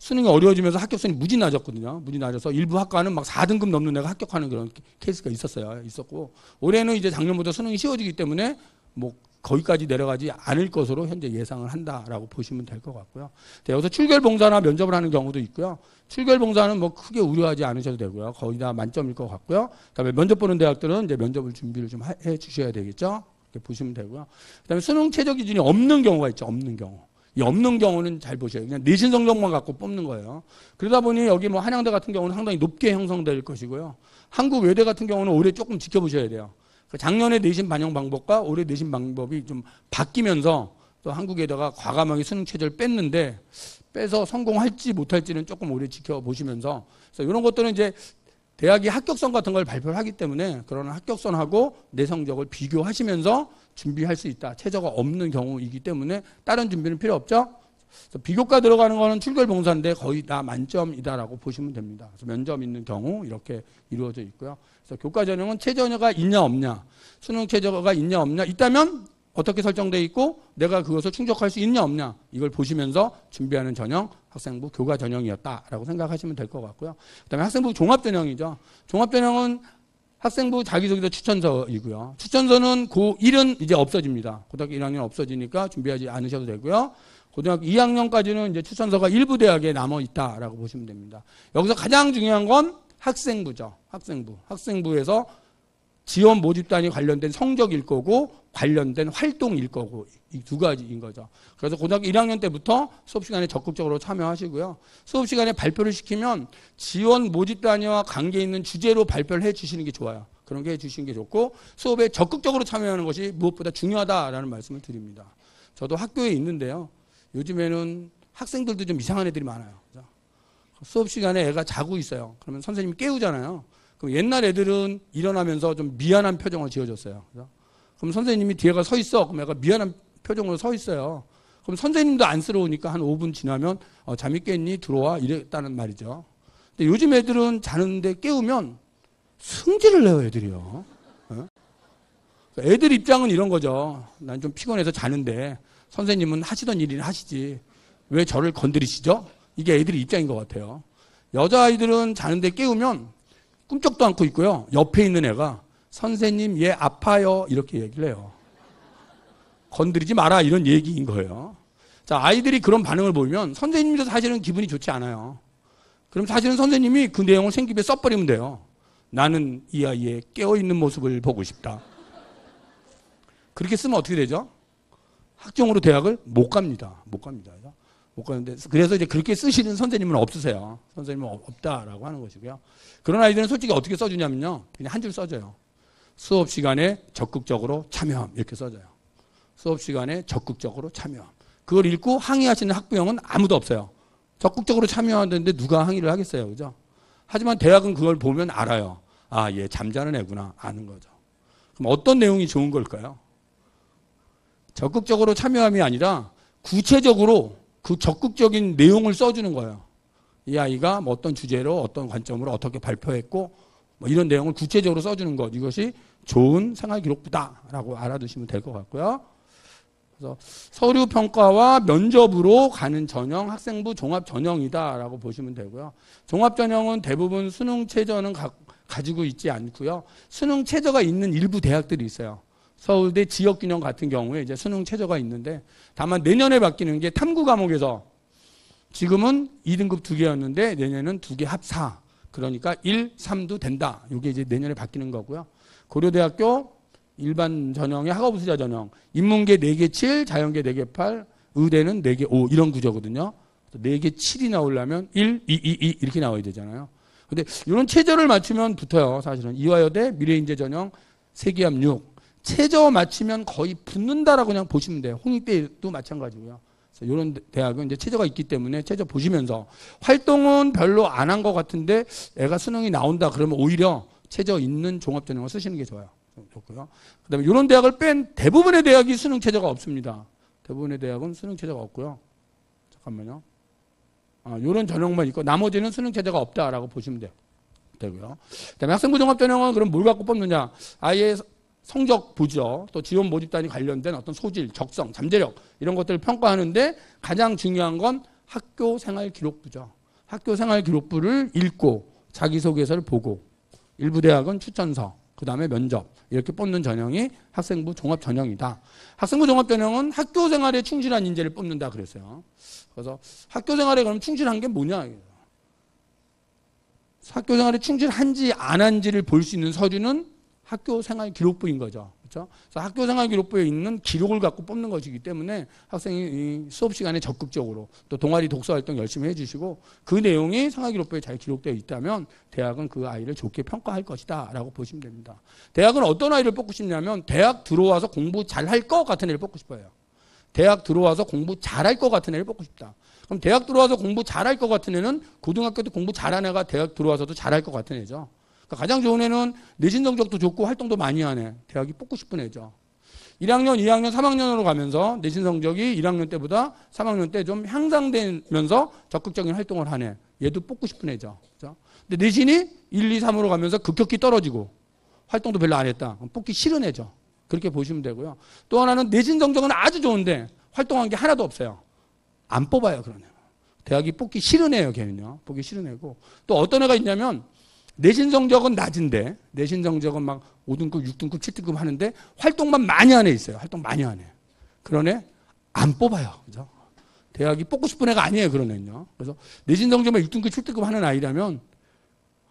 A: 수능이 어려워지면서 합격선이 무지 낮았거든요. 무지 낮아서 일부 학과는 막 4등급 넘는 애가 합격하는 그런 케이스가 있었어요. 있었고 올해는 이제 작년보다 수능이 쉬워지기 때문에 뭐 거기까지 내려가지 않을 것으로 현재 예상을 한다라고 보시면 될 것 같고요. 여기서 출결봉사나 면접을 하는 경우도 있고요. 출결봉사는 뭐 크게 우려하지 않으셔도 되고요. 거의 다 만점일 것 같고요. 그다음에 면접 보는 대학들은 이제 면접을 준비를 좀 해 주셔야 되겠죠. 이렇게 보시면 되고요. 그다음에 수능 최저 기준이 없는 경우가 있죠. 없는 경우. 이 없는 경우는 잘 보셔요. 그냥 내신 성적만 갖고 뽑는 거예요. 그러다 보니 여기 뭐 한양대 같은 경우는 상당히 높게 형성될 것이고요. 한국 외대 같은 경우는 올해 조금 지켜보셔야 돼요. 작년에 내신 반영 방법과 올해 내신 방법이 좀 바뀌면서 또 한국에다가 과감하게 수능 최저를 뺐는데 빼서 성공할지 못할지는 조금 오래 지켜보시면서 그래서 이런 것들은 이제 대학이 합격선 같은 걸 발표를 하기 때문에 그런 합격선하고 내 성적을 비교하시면서 준비할 수 있다. 최저가 없는 경우이기 때문에 다른 준비는 필요 없죠. 그래서 비교과 들어가는 거는 출결봉사인데 거의 다 만점이다라고 보시면 됩니다. 그래서 면접 있는 경우 이렇게 이루어져 있고요. 그래서 교과 전형은 최저가 있냐 없냐, 수능 최저가 있냐 없냐, 있다면 어떻게 설정되어 있고 내가 그것을 충족할 수 있냐 없냐 이걸 보시면서 준비하는 전형 학생부 교과 전형이었다라고 생각하시면 될 것 같고요. 그다음에 학생부 종합 전형이죠. 종합 전형은 학생부 자기소개서 추천서이고요. 추천서는 고1은 이제 없어집니다. 고등학교 1학년 없어지니까 준비하지 않으셔도 되고요. 고등학교 2학년까지는 이제 추천서가 일부 대학에 남아 있다라고 보시면 됩니다. 여기서 가장 중요한 건 학생부죠. 학생부에서 지원 모집단위 관련된 성적일 거고 관련된 활동일 거고 이 두 가지인 거죠. 그래서 고등학교 1학년 때부터 수업 시간에 적극적으로 참여하시고요. 수업 시간에 발표를 시키면 지원 모집단위와 관계 있는 주제로 발표를 해 주시는 게 좋아요. 그런 게 해 주시는 게 좋고 수업에 적극적으로 참여하는 것이 무엇보다 중요하다라는 말씀을 드립니다. 저도 학교에 있는데요. 요즘에는 학생들도 좀 이상한 애들이 많아요. 수업 시간에 애가 자고 있어요. 그러면 선생님이 깨우잖아요. 그럼 옛날 애들은 일어나면서 좀 미안한 표정을 지어줬어요. 그럼 선생님이 뒤에가 서 있어. 그럼 애가 미안한 표정으로 서 있어요. 그럼 선생님도 안쓰러우니까 한 5분 지나면 잠이 깼니? 들어와. 이랬다는 말이죠. 근데 요즘 애들은 자는데 깨우면 승질을 내요, 애들이요. 애들 입장은 이런 거죠. 난 좀 피곤해서 자는데 선생님은 하시던 일이나 하시지. 왜 저를 건드리시죠? 이게 애들의 입장인 것 같아요. 여자아이들은 자는데 깨우면 꿈쩍도 않고 있고요. 옆에 있는 애가 선생님 얘 아파요 이렇게 얘기를 해요. 건드리지 마라 이런 얘기인 거예요. 자, 아이들이 그런 반응을 보이면 선생님도 사실은 기분이 좋지 않아요. 그럼 사실은 선생님이 그 내용을 생기부에 써버리면 돼요. 나는 이 아이의 깨어있는 모습을 보고 싶다. 그렇게 쓰면 어떻게 되죠? 학종으로 대학을 못 갑니다. 못 가는데 그래서 이제 그렇게 쓰시는 선생님은 없으세요. 선생님은 없다라고 하는 것이고요. 그런 아이들은 솔직히 어떻게 써주냐면요. 그냥 한 줄 써줘요. 수업 시간에 적극적으로 참여함 이렇게 써줘요. 수업 시간에 적극적으로 참여함. 그걸 읽고 항의하시는 학부형은 아무도 없어요. 적극적으로 참여하는데 누가 항의를 하겠어요, 그죠? 하지만 대학은 그걸 보면 알아요. 아, 얘 잠자는 애구나 아는 거죠. 그럼 어떤 내용이 좋은 걸까요? 적극적으로 참여함이 아니라 구체적으로 그 적극적인 내용을 써주는 거예요. 이 아이가 뭐 어떤 주제로 어떤 관점으로 어떻게 발표했고 뭐 이런 내용을 구체적으로 써주는 것. 이것이 좋은 생활기록부다라고 알아두시면 될 것 같고요. 그래서 서류 평가와 면접으로 가는 전형 학생부 종합 전형이다라고 보시면 되고요. 종합 전형은 대부분 수능 최저는 가지고 있지 않고요. 수능 최저가 있는 일부 대학들이 있어요. 서울대 지역균형 같은 경우에 이제 수능 최저가 있는데 다만 내년에 바뀌는 게 탐구 과목에서 지금은 2등급 2개였는데 내년은 2개 합 4. 그러니까 1, 3도 된다. 이게 이제 내년에 바뀌는 거고요. 고려대학교 일반 전형의 학업수자 전형. 인문계 4개 7, 자연계 4개 8, 의대는 4개 5 이런 구조거든요. 4개 7이 나오려면 1, 2, 2, 2 이렇게 나와야 되잖아요. 근데 이런 최저를 맞추면 붙어요. 사실은 이화여대 미래인재 전형 3개 합 6. 최저 맞추면 거의 붙는다라고 그냥 보시면 돼요. 홍익대도 마찬가지고요. 그래서 이런 대학은 이제 최저가 있기 때문에 최저 보시면서 활동은 별로 안 한 것 같은데 애가 수능이 나온다 그러면 오히려 최저 있는 종합전형을 쓰시는 게 좋아요. 좋고요. 그다음에 이런 대학을 뺀 대부분의 대학이 수능 최저가 없습니다. 대부분의 대학은 수능 최저가 없고요. 잠깐만요. 이런 전형만 있고 나머지는 수능 최저가 없다라고 보시면 되고요. 그다음에 학생부 종합전형은 그럼 뭘 갖고 뽑느냐? 아예 성적 보죠. 또 지원 모집단위 관련된 어떤 소질, 적성, 잠재력 이런 것들을 평가하는데 가장 중요한 건 학교 생활 기록부죠. 학교 생활 기록부를 읽고 자기소개서를 보고 일부 대학은 추천서, 그 다음에 면접 이렇게 뽑는 전형이 학생부 종합 전형이다. 학생부 종합 전형은 학교 생활에 충실한 인재를 뽑는다 그랬어요. 그래서 학교 생활에 그럼 충실한 게 뭐냐? 학교 생활에 충실한지 안 한지를 볼 수 있는 서류는 학교 생활 기록부인 거죠. 그렇죠? 그래서 학교생활기록부에 있는 기록을 갖고 뽑는 것이기 때문에 학생이 이 수업 시간에 적극적으로 또 동아리 독서활동 열심히 해주시고 그 내용이 생활기록부에 잘 기록되어 있다면 대학은 그 아이를 좋게 평가할 것이다 라고 보시면 됩니다. 대학은 어떤 아이를 뽑고 싶냐면 대학 들어와서 공부 잘할 것 같은 애를 뽑고 싶어요. 대학 들어와서 공부 잘할 것 같은 애를 뽑고 싶다. 그럼 대학 들어와서 공부 잘할 것 같은 애는 고등학교 때 공부 잘한 애가 대학 들어와서도 잘할 것 같은 애죠. 그러니까 가장 좋은 애는 내신 성적도 좋고 활동도 많이 하네. 대학이 뽑고 싶은 애죠. 1학년, 2학년, 3학년으로 가면서 내신 성적이 1학년 때보다 3학년 때 좀 향상되면서 적극적인 활동을 하네. 얘도 뽑고 싶은 애죠. 그렇죠? 근데 내신이 1, 2, 3으로 가면서 급격히 떨어지고 활동도 별로 안 했다. 뽑기 싫은 애죠. 그렇게 보시면 되고요. 또 하나는 내신 성적은 아주 좋은데 활동한 게 하나도 없어요. 안 뽑아요, 그런 애. 대학이 뽑기 싫은 애예요, 걔는요. 뽑기 싫은 애고. 또 어떤 애가 있냐면 내신 성적은 낮은데 내신 성적은 막 5등급, 6등급, 7등급 하는데 활동만 많이 하는 애 있어요. 활동 많이 하는 애. 그런 애 안 뽑아요. 그죠? 대학이 뽑고 싶은 애가 아니에요, 그런 애는요. 그래서 내신 성적만 6등급, 7등급 하는 아이라면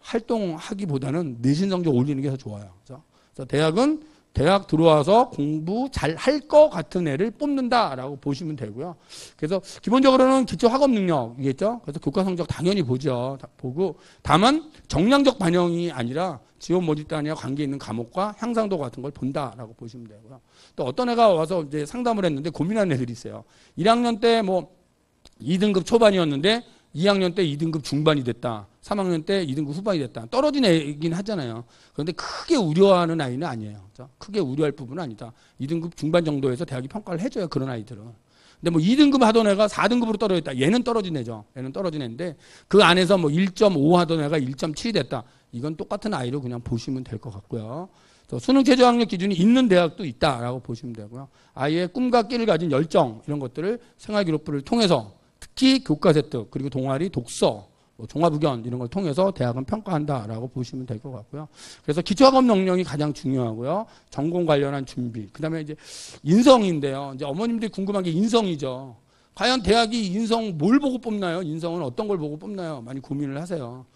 A: 활동하기보다는 내신 성적 올리는 게 더 좋아요. 그죠? 그래서 대학은 대학 들어와서 공부 잘 할 것 같은 애를 뽑는다라고 보시면 되고요. 그래서 기본적으로는 기초 학업 능력이겠죠. 그래서 교과 성적 당연히 보죠. 보고 다만 정량적 반영이 아니라 지원 모집 단위와 관계 있는 과목과 향상도 같은 걸 본다라고 보시면 되고요. 또 어떤 애가 와서 이제 상담을 했는데 고민하는 애들이 있어요. 1학년 때 뭐 2등급 초반이었는데 2학년 때 2등급 중반이 됐다. 3학년 때 2등급 후반이 됐다. 떨어진 애이긴 하잖아요. 그런데 크게 우려하는 아이는 아니에요. 그렇죠? 크게 우려할 부분은 아니다. 2등급 중반 정도에서 대학이 평가를 해줘요. 그런 아이들은. 근데 뭐 2등급 하던 애가 4등급으로 떨어졌다. 얘는 떨어진 애죠. 얘는 떨어진 애인데 그 안에서 뭐 1.5 하던 애가 1.7이 됐다. 이건 똑같은 아이로 그냥 보시면 될 것 같고요. 수능 최저 학력 기준이 있는 대학도 있다라고 보시면 되고요. 아이의 꿈과 끼를 가진 열정 이런 것들을 생활기록부를 통해서 특히 교과 습득 그리고 동아리 독서 종합의견 이런 걸 통해서 대학은 평가한다라고 보시면 될 것 같고요. 그래서 기초학업 능력이 가장 중요하고요. 전공 관련한 준비. 그다음에 이제 인성인데요. 이제 어머님들이 궁금한 게 인성이죠. 과연 대학이 인성 뭘 보고 뽑나요? 인성은 어떤 걸 보고 뽑나요? 많이 고민을 하세요.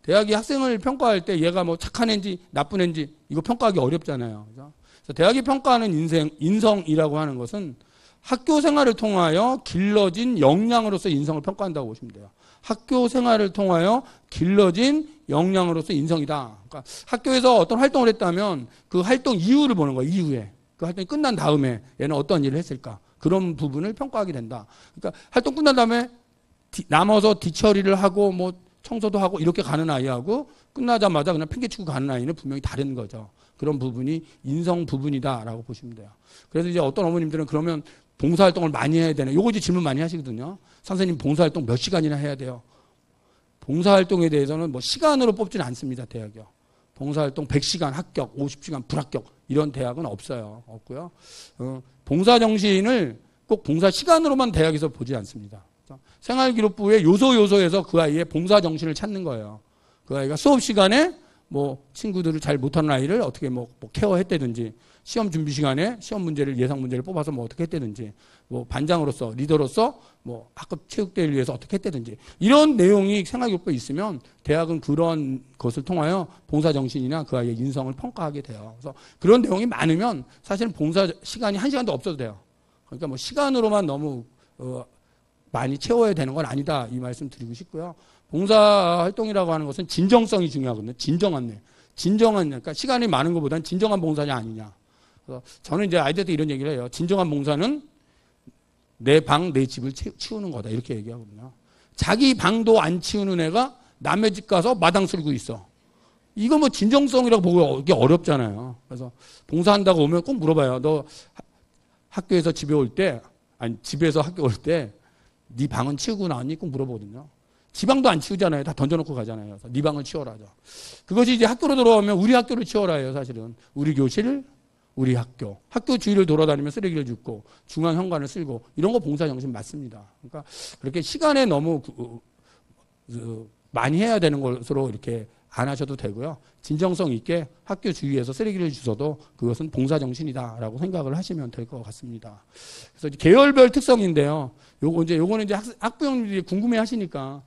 A: 대학이 학생을 평가할 때 얘가 뭐 착한 애인지 나쁜 애인지 이거 평가하기 어렵잖아요. 그죠? 그래서 대학이 평가하는 인성이라고 하는 것은 학교 생활을 통하여 길러진 역량으로서 인성을 평가한다고 보시면 돼요. 학교 생활을 통하여 길러진 역량으로서 인성이다. 그러니까 학교에서 어떤 활동을 했다면 그 활동 이유를 보는 거예요. 이후에. 그 활동이 끝난 다음에 얘는 어떤 일을 했을까. 그런 부분을 평가하게 된다. 그러니까 활동 끝난 다음에 남아서 뒤처리를 하고 뭐 청소도 하고 이렇게 가는 아이하고 끝나자마자 그냥 팽개치고 가는 아이는 분명히 다른 거죠. 그런 부분이 인성 부분이다라고 보시면 돼요. 그래서 이제 어떤 어머님들은 그러면 봉사활동을 많이 해야 되네. 요거 이제 질문 많이 하시거든요. 선생님 봉사활동 몇 시간이나 해야 돼요? 봉사활동에 대해서는 뭐 시간으로 뽑지는 않습니다. 대학이요. 봉사활동 100시간 합격, 50시간 불합격 이런 대학은 없어요. 없고요. 봉사정신을 꼭 봉사 시간으로만 대학에서 보지 않습니다. 생활기록부의 요소에서 그 아이의 봉사정신을 찾는 거예요. 그 아이가 수업 시간에 뭐 친구들을 잘 못하는 아이를 어떻게 뭐 케어했다든지 시험 준비 시간에 시험 문제를 예상 문제를 뽑아서 뭐 어떻게 했다든지 뭐 반장으로서 리더로서 뭐 학급 체육대회를 위해서 어떻게 했다든지 이런 내용이 생활기록부에 있으면 대학은 그런 것을 통하여 봉사정신이나 그 아이의 인성을 평가하게 돼요. 그래서 그런 내용이 많으면 사실은 봉사 시간이 1시간도 없어도 돼요. 그러니까 뭐 시간으로만 너무 많이 채워야 되는 건 아니다. 이 말씀 드리고 싶고요. 봉사활동이라고 하는 것은 진정성이 중요하거든요. 진정한, 그러니까 시간이 많은 것보다는 진정한 봉사냐 아니냐. 그래서 저는 이제 아이들한테 이런 얘기를 해요. 진정한 봉사는 내 방, 내 집을 치우는 거다. 이렇게 얘기하거든요. 자기 방도 안 치우는 애가 남의 집 가서 마당 쓸고 있어. 이거 뭐 진정성이라고 보기 어렵잖아요. 그래서 봉사한다고 오면 꼭 물어봐요. 너 학교에서 집에 올 때, 아니 집에서 학교 올 때 네 방은 치우고 나왔니? 꼭 물어보거든요. 지 방도 안 치우잖아요. 다 던져놓고 가잖아요. 그래서 네 방을 치워라죠. 그것이 이제 학교로 돌아오면 우리 학교를 치워라 해요. 사실은 우리 교실, 우리 학교 주위를 돌아다니면 쓰레기를 줍고 중앙 현관을 쓸고 이런 거 봉사정신 맞습니다. 그러니까 그렇게 시간에 너무 많이 해야 되는 것으로 이렇게 안 하셔도 되고요. 진정성 있게 학교 주위에서 쓰레기를 주셔도 그것은 봉사정신이다라고 생각을 하시면 될 것 같습니다. 그래서 계열별 특성인데요. 요거는 이제 학부형들이 궁금해 하시니까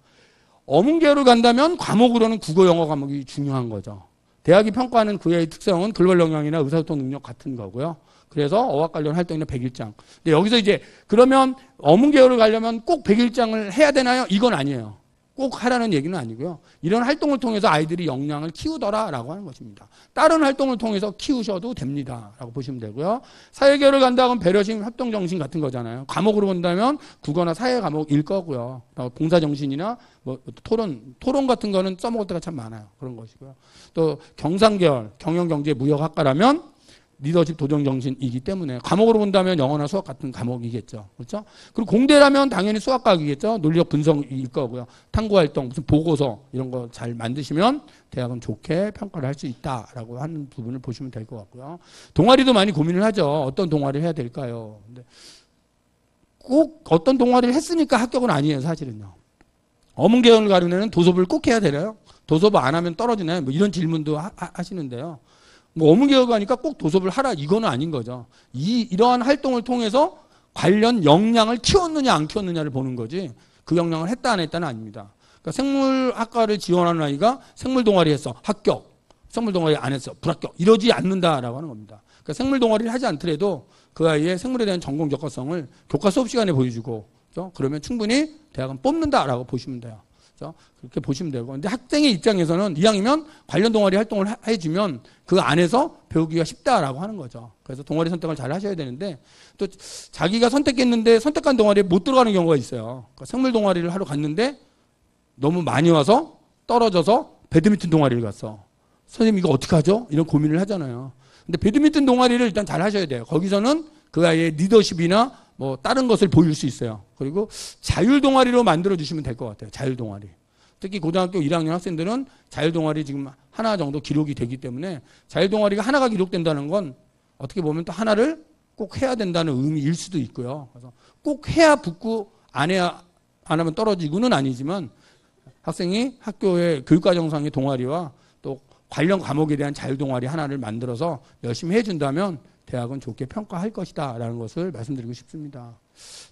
A: 어문계열을 간다면 과목으로는 국어, 영어 과목이 중요한 거죠. 대학이 평가하는 그의 특성은 글로벌 역량이나 의사소통 능력 같은 거고요. 그래서 어학 관련 활동이나 100일장. 근데 여기서 이제 그러면 어문 계열을 가려면 꼭 100일장을 해야 되나요? 이건 아니에요. 꼭 하라는 얘기는 아니고요. 이런 활동을 통해서 아이들이 역량을 키우더라라고 하는 것입니다. 다른 활동을 통해서 키우셔도 됩니다라고 보시면 되고요. 사회계열을 간다 하면 배려심, 협동정신 같은 거잖아요. 과목으로 본다면 국어나 사회 과목일 거고요. 봉사정신이나 뭐 토론 같은 거는 써먹을 때가 참 많아요. 그런 것이고요. 또 경상계열, 경영경제, 무역학과라면 리더십 도전정신이기 때문에 과목으로 본다면 영어나 수학 같은 과목이겠죠. 그렇죠? 그리고 공대라면 당연히 수학과이겠죠. 논리적 분석일 거고요. 탐구활동, 무슨 보고서 이런 거 잘 만드시면 대학은 좋게 평가를 할 수 있다라고 하는 부분을 보시면 될 것 같고요. 동아리도 많이 고민을 하죠. 어떤 동아리를 해야 될까요? 근데 꼭 어떤 동아리를 했으니까 합격은 아니에요. 사실은요. 어문계열을 가르는 애는 도서부를 꼭 해야 되나요? 도서부 안 하면 떨어지나요? 뭐 이런 질문도 하시는데요. 뭐 어문계열 가니까 꼭 도서부를 하라 이거는 아닌 거죠. 이러한 활동을 통해서 관련 역량을 키웠느냐 안 키웠느냐를 보는 거지 그 역량을 했다 안 했다는 아닙니다. 그러니까 생물학과를 지원하는 아이가 생물 동아리 했어 합격, 생물 동아리 안 했어 불합격 이러지 않는다라고 하는 겁니다. 그러니까 생물 동아리를 하지 않더라도 그 아이의 생물에 대한 전공 적합성을 교과 수업 시간에 보여주고 그렇죠? 그러면 충분히 대학은 뽑는다라고 보시면 돼요. 그렇죠? 그렇게 보시면 되고. 근데 학생의 입장에서는 이왕이면 관련 동아리 활동을 해주면 그 안에서 배우기가 쉽다라고 하는 거죠. 그래서 동아리 선택을 잘 하셔야 되는데 또 자기가 선택했는데 선택한 동아리에 못 들어가는 경우가 있어요. 그러니까 생물 동아리를 하러 갔는데 너무 많이 와서 떨어져서 배드민턴 동아리를 갔어. 선생님 이거 어떻게 하죠? 이런 고민을 하잖아요. 근데 배드민턴 동아리를 일단 잘 하셔야 돼요. 거기서는 그 아이의 리더십이나 뭐 다른 것을 보일 수 있어요. 그리고 자율 동아리로 만들어 주시면 될 것 같아요. 자율 동아리. 특히 고등학교 1학년 학생들은 자율 동아리 지금 하나 정도 기록이 되기 때문에 자율 동아리가 하나가 기록된다는 건 어떻게 보면 또 하나를 꼭 해야 된다는 의미일 수도 있고요. 그래서 꼭 해야 붙고 안 하면 떨어지고는 아니지만 학생이 학교의 교육과정상의 동아리와 또 관련 과목에 대한 자율 동아리 하나를 만들어서 열심히 해준다면 대학은 좋게 평가할 것이다라는 것을 말씀드리고 싶습니다.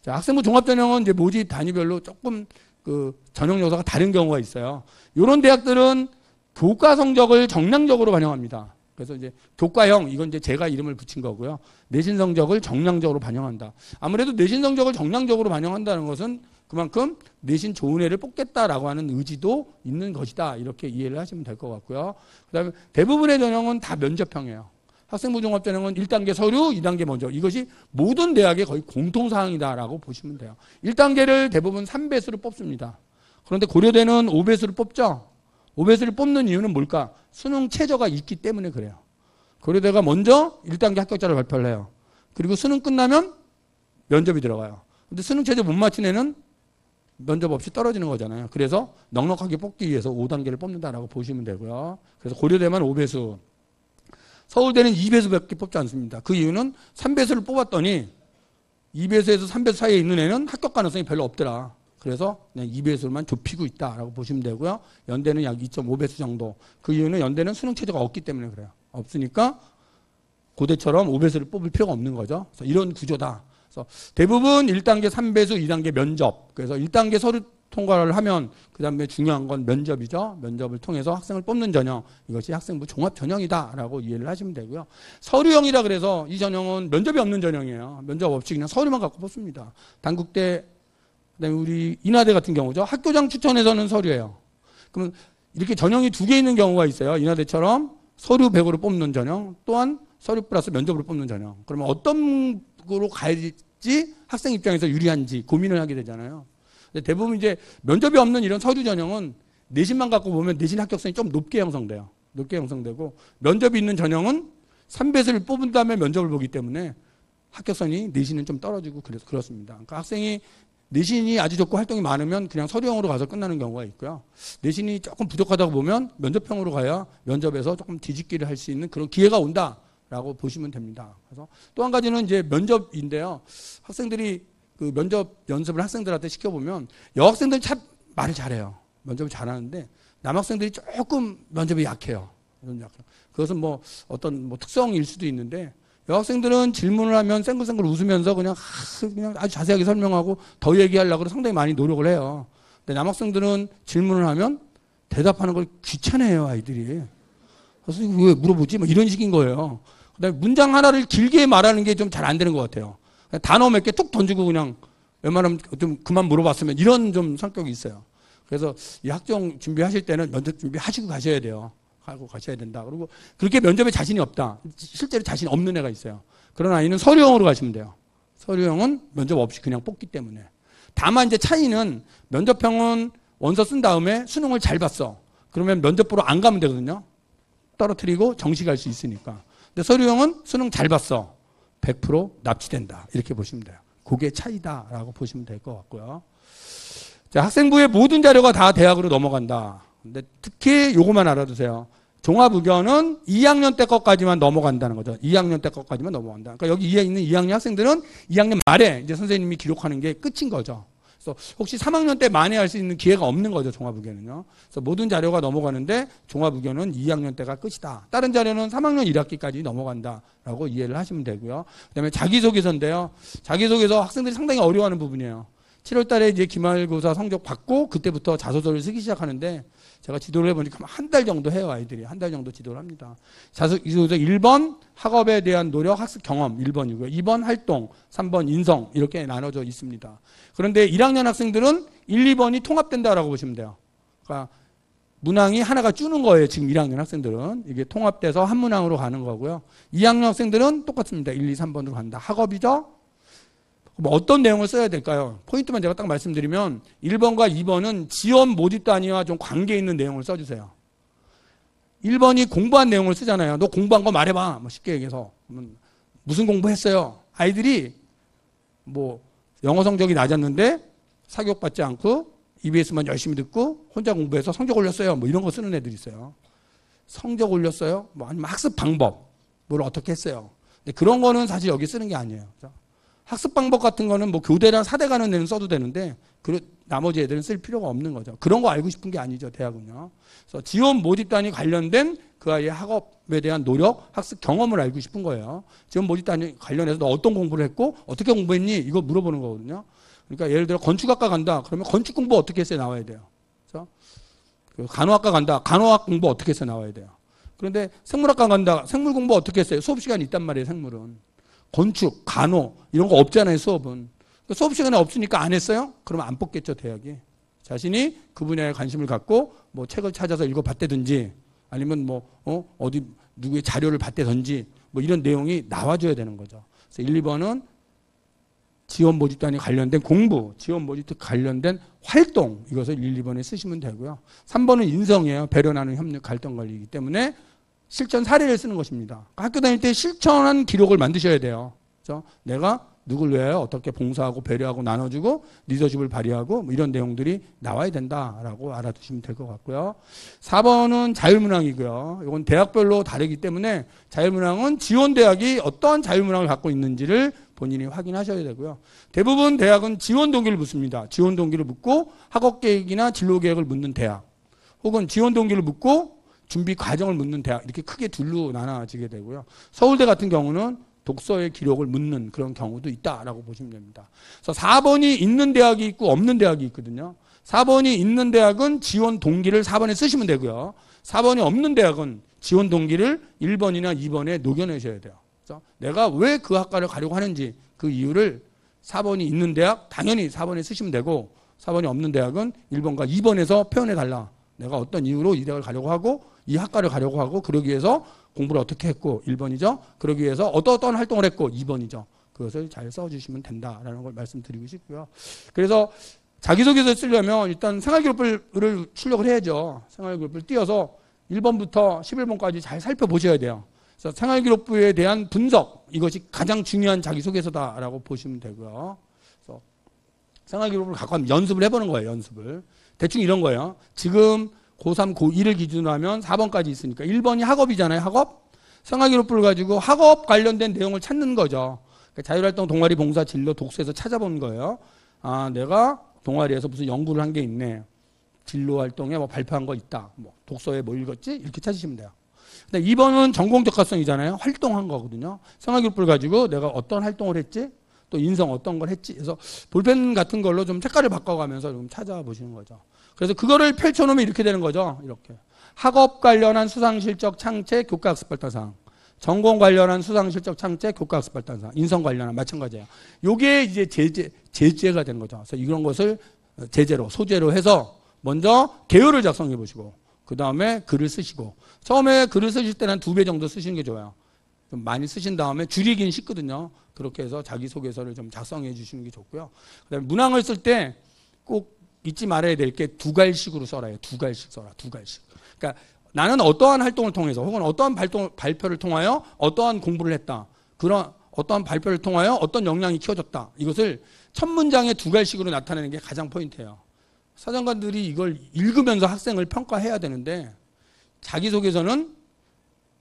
A: 자, 학생부 종합전형은 이제 모집 단위별로 조금 그 전형 요소가 다른 경우가 있어요. 이런 대학들은 교과 성적을 정량적으로 반영합니다. 그래서 이제 교과형 이건 이제 제가 이름을 붙인 거고요. 내신 성적을 정량적으로 반영한다. 아무래도 내신 성적을 정량적으로 반영한다는 것은 그만큼 내신 좋은 애를 뽑겠다라고 하는 의지도 있는 것이다. 이렇게 이해를 하시면 될 것 같고요. 그다음에 대부분의 전형은 다 면접형이에요. 학생부 종합전형은 1단계 서류, 2단계 먼저. 이것이 모든 대학의 거의 공통사항이다라고 보시면 돼요. 1단계를 대부분 3배수를 뽑습니다. 그런데 고려대는 5배수를 뽑죠. 5배수를 뽑는 이유는 뭘까? 수능 최저가 있기 때문에 그래요. 고려대가 먼저 1단계 합격자를 발표를 해요. 그리고 수능 끝나면 면접이 들어가요. 근데 수능 최저 못 맞춘 애는 면접 없이 떨어지는 거잖아요. 그래서 넉넉하게 뽑기 위해서 5단계를 뽑는다라고 보시면 되고요. 그래서 고려대만 5배수. 서울대는 2배수밖에 뽑지 않습니다. 그 이유는 3배수를 뽑았더니 2배수에서 3배수 사이에 있는 애는 합격 가능성이 별로 없더라. 그래서 그냥 2배수만 좁히고 있다라고 보시면 되고요. 연대는 약 2.5배수 정도. 그 이유는 연대는 수능 체제가 없기 때문에 그래요. 없으니까 고대처럼 5배수를 뽑을 필요가 없는 거죠. 그래서 이런 구조다. 그래서 대부분 1단계 3배수, 2단계 면접. 그래서 1단계 서류 통과를 하면 그 다음에 중요한 건 면접이죠. 면접을 통해서 학생을 뽑는 전형. 이것이 학생부 종합 전형이다라고 이해를 하시면 되고요. 서류형이라 그래서 이 전형은 면접이 없는 전형이에요. 면접 없이 그냥 서류만 갖고 뽑습니다. 단국대, 그다음에 우리 인하대 같은 경우죠. 학교장 추천에서는 서류예요. 그러면 이렇게 전형이 2개 있는 경우가 있어요. 인하대처럼 서류 100으로 뽑는 전형, 또한 서류 플러스 면접으로 뽑는 전형. 그러면 어떤 거로 가야지 학생 입장에서 유리한지 고민을 하게 되잖아요. 대부분 이제 면접이 없는 이런 서류 전형은 내신만 갖고 보면 내신 합격성이 좀 높게 형성돼요. 높게 형성되고 면접이 있는 전형은 3배수를 뽑은 다음에 면접을 보기 때문에 합격성이 내신은 좀 떨어지고 그래서 그렇습니다. 그러니까 학생이 내신이 아주 좋고 활동이 많으면 그냥 서류형으로 가서 끝나는 경우가 있고요. 내신이 조금 부족하다고 보면 면접형으로 가야 면접에서 조금 뒤집기를 할 수 있는 그런 기회가 온다라고 보시면 됩니다. 그래서 또 한 가지는 이제 면접인데요. 학생들이 그 면접 연습을 학생들한테 시켜보면 여학생들은 참 말을 잘해요. 면접을 잘하는데 남학생들이 조금 면접이 약해요. 그것은 뭐 어떤 뭐 특성일 수도 있는데 여학생들은 질문을 하면 쌩글쌩글 웃으면서 그냥 아주 자세하게 설명하고 더 얘기하려고 상당히 많이 노력을 해요. 근데 남학생들은 질문을 하면 대답하는 걸 귀찮아해요, 아이들이. 그래서 왜 물어보지? 뭐 이런 식인 거예요. 그다음에 문장 하나를 길게 말하는 게 좀 잘 안 되는 것 같아요. 단어 몇 개 툭 던지고 그냥 웬만하면 좀 그만 물어봤으면 이런 좀 성격이 있어요. 그래서 이 학종 준비하실 때는 면접 준비하시고 가셔야 돼요. 하고 가셔야 된다. 그리고 그렇게 면접에 자신이 없다. 실제로 자신 없는 애가 있어요. 그런 아이는 서류형으로 가시면 돼요. 서류형은 면접 없이 그냥 뽑기 때문에. 다만 이제 차이는 면접형은 원서 쓴 다음에 수능을 잘 봤어. 그러면 면접 보러 안 가면 되거든요. 떨어뜨리고 정시갈 수 있으니까. 근데 서류형은 수능 잘 봤어. 100% 납치된다. 이렇게 보시면 돼요. 그게 차이다라고 보시면 될 것 같고요. 자, 학생부의 모든 자료가 다 대학으로 넘어간다. 근데 특히 요것만 알아두세요. 종합의견은 2학년 때 것까지만 넘어간다는 거죠. 2학년 때 것까지만 넘어간다. 그러니까 여기 있는 2학년 학생들은 2학년 말에 이제 선생님이 기록하는 게 끝인 거죠. 그래서 혹시 3학년 때 만회할 수 있는 기회가 없는 거죠. 종합의견은요. 그래서 모든 자료가 넘어가는데 종합의견은 2학년 때가 끝이다. 다른 자료는 3학년 1학기까지 넘어간다라고 이해를 하시면 되고요. 그다음에 자기소개서인데요. 자기소개서 학생들이 상당히 어려워하는 부분이에요. 7월 달에 이제 기말고사 성적 받고 그때부터 자소서를 쓰기 시작하는데 제가 지도를 해보니까 한 달 정도 해요. 아이들이. 한 달 정도 지도를 합니다. 자소서 1번 학업에 대한 노력, 학습 경험 1번이고요. 2번 활동, 3번 인성 이렇게 나눠져 있습니다. 그런데 1학년 학생들은 1, 2번이 통합된다라고 보시면 돼요. 그러니까 문항이 하나가 주는 거예요. 지금 1학년 학생들은. 이게 통합돼서 한 문항으로 가는 거고요. 2학년 학생들은 똑같습니다. 1, 2, 3번으로 간다. 학업이죠. 뭐 어떤 내용을 써야 될까요? 포인트만 제가 딱 말씀드리면 1번과 2번은 지원 모집 단위와 좀 관계 있는 내용을 써주세요. 1번이 공부한 내용을 쓰잖아요. 너 공부한 거 말해봐. 뭐 쉽게 얘기해서. 무슨 공부했어요? 아이들이 뭐 영어 성적이 낮았는데 사교육받지 않고 EBS만 열심히 듣고 혼자 공부해서 성적 올렸어요. 뭐 이런 거 쓰는 애들이 있어요. 성적 올렸어요? 뭐 아니면 학습 방법. 뭘 어떻게 했어요? 근데 그런 거는 사실 여기 쓰는 게 아니에요. 학습 방법 같은 거는 뭐 교대랑 사대 가는 애는 써도 되는데 나머지 애들은 쓸 필요가 없는 거죠. 그런 거 알고 싶은 게 아니죠. 대학은요. 그래서 지원 모집 단위 관련된 그 아이의 학업에 대한 노력, 학습 경험을 알고 싶은 거예요. 지원 모집 단위 관련해서 너 어떤 공부를 했고 어떻게 공부했니? 이거 물어보는 거거든요. 그러니까 예를 들어 건축학과 간다. 그러면 건축 공부 어떻게 했어요? 나와야 돼요. 그래서 간호학과 간다. 간호학 공부 어떻게 했어요? 나와야 돼요. 그런데 생물학과 간다. 생물 공부 어떻게 했어요? 수업 시간이 있단 말이에요. 생물은. 건축, 간호 이런 거 없잖아요. 수업은. 수업 시간에 없으니까 안 했어요? 그러면 안 뽑겠죠. 대학이. 자신이 그 분야에 관심을 갖고 뭐 책을 찾아서 읽어봤다든지 아니면 뭐 어디 누구의 자료를 봤다든지 뭐 이런 내용이 나와줘야 되는 거죠. 그래서 1, 2번은 지원 모집단위 관련된 공부, 지원 모집 관련된 활동 이것을 1, 2번에 쓰시면 되고요. 3번은 인성이에요. 배려 나누는 협력 갈등 관리이기 때문에 실천 사례를 쓰는 것입니다. 학교 다닐 때 실천한 기록을 만드셔야 돼요. 그렇죠? 내가 누굴 위하여 어떻게 봉사하고 배려하고 나눠주고 리더십을 발휘하고 뭐 이런 내용들이 나와야 된다라고 알아두시면 될 것 같고요. 4번은 자율문항이고요. 이건 대학별로 다르기 때문에 자율문항은 지원대학이 어떠한 자율문항을 갖고 있는지를 본인이 확인하셔야 되고요. 대부분 대학은 지원 동기를 묻습니다. 지원 동기를 묻고 학업 계획이나 진로 계획을 묻는 대학 혹은 지원 동기를 묻고 준비 과정을 묻는 대학 이렇게 크게 둘로 나눠지게 되고요. 서울대 같은 경우는 독서의 기록을 묻는 그런 경우도 있다라고 보시면 됩니다. 그래서 4번이 있는 대학이 있고 없는 대학이 있거든요. 4번이 있는 대학은 지원 동기를 4번에 쓰시면 되고요. 4번이 없는 대학은 지원 동기를 1번이나 2번에 녹여내셔야 돼요. 그래서 내가 왜 그 학과를 가려고 하는지 그 이유를 4번이 있는 대학 당연히 4번에 쓰시면 되고 4번이 없는 대학은 1번과 2번에서 표현해달라. 내가 어떤 이유로 이 대학을 가려고 하고 이 학과를 가려고 하고 그러기 위해서 공부를 어떻게 했고 1번이죠. 그러기 위해서 어떤 활동을 했고 2번이죠. 그것을 잘 써주시면 된다라는 걸 말씀드리고 싶고요. 그래서 자기소개서 쓰려면 일단 생활기록부를 출력을 해야죠. 생활기록부를 띄어서 1번부터 11번까지 잘 살펴보셔야 돼요. 그래서 생활기록부에 대한 분석 이것이 가장 중요한 자기소개서다라고 보시면 되고요. 그래서 생활기록부를 갖고 하면 연습을 해보는 거예요. 연습을. 대충 이런 거예요. 지금 고3, 고1을 기준으로 하면 4번까지 있으니까 1번이 학업이잖아요. 학업. 생활기록부를 가지고 학업 관련된 내용을 찾는 거죠. 그러니까 자율활동, 동아리, 봉사, 진로, 독서에서 찾아본 거예요. 아, 내가 동아리에서 무슨 연구를 한 게 있네. 진로활동에 뭐 발표한 거 있다. 뭐 독서에 뭐 읽었지? 이렇게 찾으시면 돼요. 근데 2번은 전공적합성이잖아요. 활동한 거거든요. 생활기록부를 가지고 내가 어떤 활동을 했지? 또 인성 어떤 걸 했지. 그래서 볼펜 같은 걸로 좀 색깔을 바꿔가면서 좀 찾아보시는 거죠. 그래서 그거를 펼쳐놓으면 이렇게 되는 거죠. 이렇게. 학업 관련한 수상실적 창체 교과학습 발달사항. 전공 관련한 수상실적 창체 교과학습 발달사항. 인성 관련한 마찬가지예요. 요게 이제 제재가 되는 거죠. 그래서 이런 것을 제재로, 소재로 해서 먼저 개요를 작성해 보시고 그 다음에 글을 쓰시고 처음에 글을 쓰실 때는 한 2배 정도 쓰시는 게 좋아요. 좀 많이 쓰신 다음에 줄이긴 쉽거든요. 그렇게 해서 자기소개서를 좀 작성해 주시는 게 좋고요. 그 다음에 문항을 쓸 때 꼭 잊지 말아야 될 게 2갈식으로 써라요. 2갈식 써라. 2갈식. 그러니까 나는 어떠한 활동을 통해서 혹은 어떠한 발표를 통하여 어떠한 공부를 했다. 그런 어떠한 발표를 통하여 어떤 역량이 키워졌다. 이것을 첫 문장에 2갈식으로 나타내는 게 가장 포인트예요. 사정관들이 이걸 읽으면서 학생을 평가해야 되는데 자기소개서는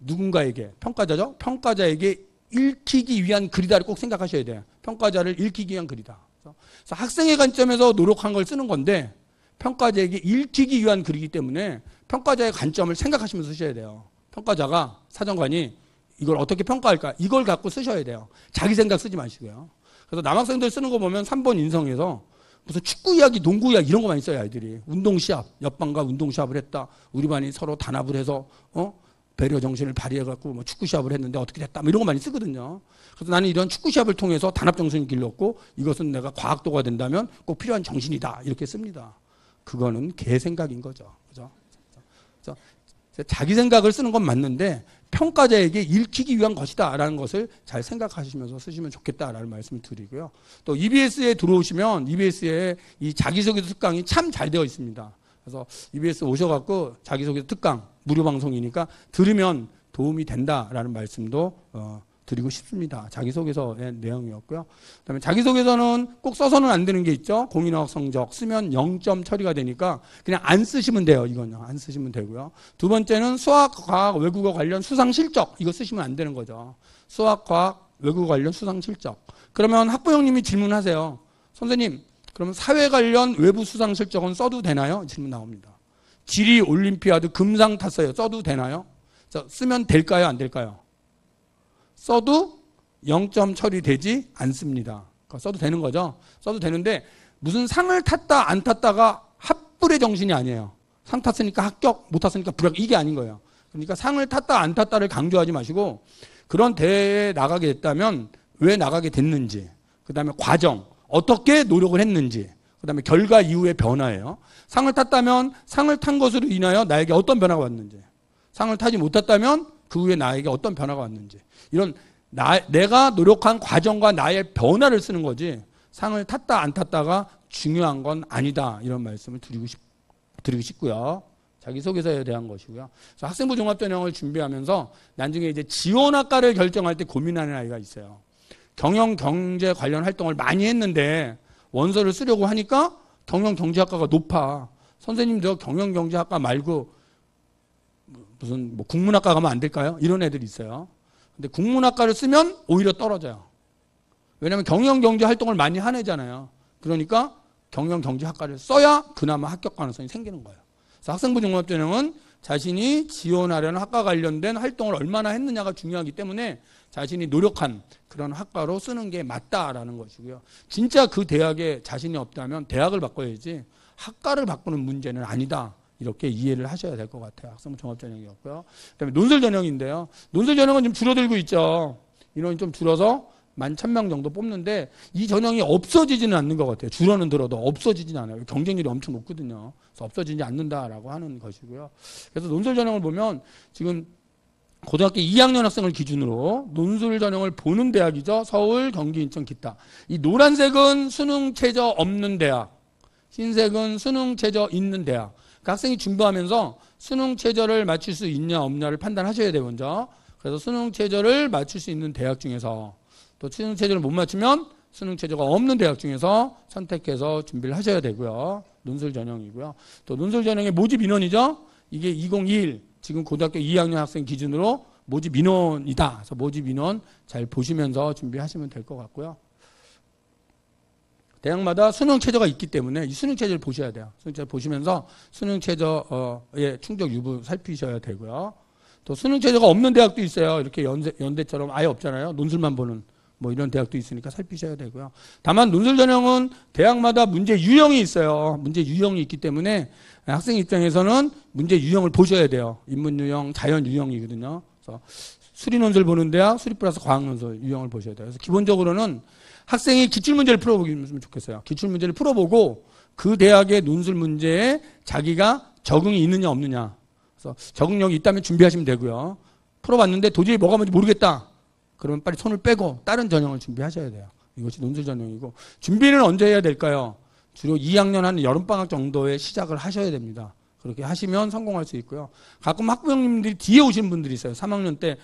A: 누군가에게 평가자죠. 평가자에게 읽히기 위한 글이다를 꼭 생각하셔야 돼요. 평가자를 읽히기 위한 글이다. 그래서 학생의 관점에서 노력한 걸 쓰는 건데 평가자에게 읽히기 위한 글이기 때문에 평가자의 관점을 생각하시면서 쓰셔야 돼요. 평가자가 사정관이 이걸 어떻게 평가할까? 이걸 갖고 쓰셔야 돼요. 자기 생각 쓰지 마시고요. 그래서 남학생들 쓰는 거 보면 3번 인성에서 무슨 축구 이야기, 농구 이야기 이런 거 많이 써요, 아이들이. 운동 시합, 옆반과 운동 시합을 했다. 우리 반이 서로 단합을 해서 배려 정신을 발휘해갖고 뭐 축구 시합을 했는데 어떻게 됐다. 뭐 이런 거 많이 쓰거든요. 그래서 나는 이런 축구 시합을 통해서 단합 정신을 길렀고 이것은 내가 과학도가 된다면 꼭 필요한 정신이다. 이렇게 씁니다. 그거는 개 생각인 거죠. 그죠? 그래서 자기 생각을 쓰는 건 맞는데 평가자에게 읽히기 위한 것이다라는 것을 잘 생각하시면서 쓰시면 좋겠다라는 말씀을 드리고요. 또 EBS에 들어오시면 EBS에 이 자기소개서 특강이 참 잘 되어 있습니다. 그래서 EBS 오셔갖고 자기소개서 특강 무료 방송이니까 들으면 도움이 된다라는 말씀도 드리고 싶습니다. 자기소개서의 내용이었고요. 그다음에 자기소개서는 꼭 써서는 안 되는 게 있죠. 공인어학 성적 쓰면 0점 처리가 되니까 그냥 안 쓰시면 돼요. 이건요. 안 쓰시면 되고요. 두 번째는 수학, 과학, 외국어 관련 수상 실적 이거 쓰시면 안 되는 거죠. 수학, 과학, 외국어 관련 수상 실적. 그러면 학부형님이 질문하세요. 선생님, 그러면 사회 관련 외부 수상 실적은 써도 되나요? 질문 나옵니다. 지리 올림피아드 금상 탔어요. 써도 되나요? 자, 쓰면 될까요? 안 될까요? 써도 0점 처리되지 않습니다. 그러니까 써도 되는 거죠. 써도 되는데 무슨 상을 탔다 안 탔다가 합불의 정신이 아니에요. 상 탔으니까 합격, 못 탔으니까 불합격 이게 아닌 거예요. 그러니까 상을 탔다 안 탔다를 강조하지 마시고 그런 대회에 나가게 됐다면 왜 나가게 됐는지, 그 다음에 과정, 어떻게 노력을 했는지, 그 다음에 결과 이후의 변화예요. 상을 탔다면 상을 탄 것으로 인하여 나에게 어떤 변화가 왔는지, 상을 타지 못했다면 그 후에 나에게 어떤 변화가 왔는지, 이런 내가 노력한 과정과 나의 변화를 쓰는 거지 상을 탔다 안 탔다가 중요한 건 아니다. 이런 말씀을 드리고 싶고요. 자기소개서에 대한 것이고요. 그래서 학생부 종합전형을 준비하면서 나중에 이제 지원학과를 결정할 때 고민하는 아이가 있어요. 경영 경제 관련 활동을 많이 했는데 원서를 쓰려고 하니까 경영 경제학과가 높아. 선생님 저 경영 경제학과 말고 무슨 뭐 국문학과 가면 안 될까요? 이런 애들이 있어요. 근데 국문학과를 쓰면 오히려 떨어져요. 왜냐하면 경영 경제 활동을 많이 한 애잖아요. 그러니까 경영 경제학과를 써야 그나마 합격 가능성이 생기는 거예요. 그래서 학생부 종합전형은 자신이 지원하려는 학과 관련된 활동을 얼마나 했느냐가 중요하기 때문에 자신이 노력한 그런 학과로 쓰는 게 맞다라는 것이고요. 진짜 그 대학에 자신이 없다면 대학을 바꿔야지 학과를 바꾸는 문제는 아니다. 이렇게 이해를 하셔야 될 것 같아요. 학생부 종합전형이었고요. 그다음에 논술전형인데요. 논술전형은 좀 줄어들고 있죠. 인원이 좀 줄어서 11,000명 정도 뽑는데 이 전형이 없어지지는 않는 것 같아요. 줄어는 들어도 없어지지는 않아요. 경쟁률이 엄청 높거든요. 그래서 없어지지 않는다라고 하는 것이고요. 그래서 논술 전형을 보면 지금 고등학교 2학년 학생을 기준으로 논술 전형을 보는 대학이죠. 서울, 경기, 인천, 기타. 이 노란색은 수능 최저 없는 대학, 흰색은 수능 최저 있는 대학. 그 학생이 준비하면서 수능 최저를 맞출 수 있냐 없냐를 판단하셔야 돼요. 먼저. 그래서 수능 최저를 맞출 수 있는 대학 중에서 또 수능 최저를 못 맞추면 수능 최저가 없는 대학 중에서 선택해서 준비를 하셔야 되고요. 논술 전형이고요. 또 논술 전형의 모집 인원이죠. 이게 2021 지금 고등학교 2학년 학생 기준으로 모집 인원이다. 그래서 모집 인원 잘 보시면서 준비하시면 될 것 같고요. 대학마다 수능 최저가 있기 때문에 이 수능 최저를 보셔야 돼요. 수능 최저 보시면서 수능 최저의 충족 여부 살피셔야 되고요. 또 수능 최저가 없는 대학도 있어요. 이렇게 연대처럼 아예 없잖아요. 논술만 보는 뭐 이런 대학도 있으니까 살피셔야 되고요. 다만 논술 전형은 대학마다 문제 유형이 있어요. 문제 유형이 있기 때문에 학생 입장에서는 문제 유형을 보셔야 돼요. 인문 유형, 자연 유형이거든요. 그래서 수리 논술 보는 대학, 수리 플러스 과학 논술 유형을 보셔야 돼요. 그래서 기본적으로는 학생이 기출문제를 풀어보기면 좋겠어요. 기출문제를 풀어보고 그 대학의 논술 문제에 자기가 적응이 있느냐 없느냐. 그래서 적응력이 있다면 준비하시면 되고요. 풀어봤는데 도저히 뭐가 뭔지 모르겠다. 그러면 빨리 손을 빼고 다른 전형을 준비하셔야 돼요. 이것이 논술 전형이고, 준비는 언제 해야 될까요? 주로 2학년 한 여름방학 정도에 시작을 하셔야 됩니다. 그렇게 하시면 성공할 수 있고요. 가끔 학부형님들이 뒤에 오신 분들이 있어요. 3학년 때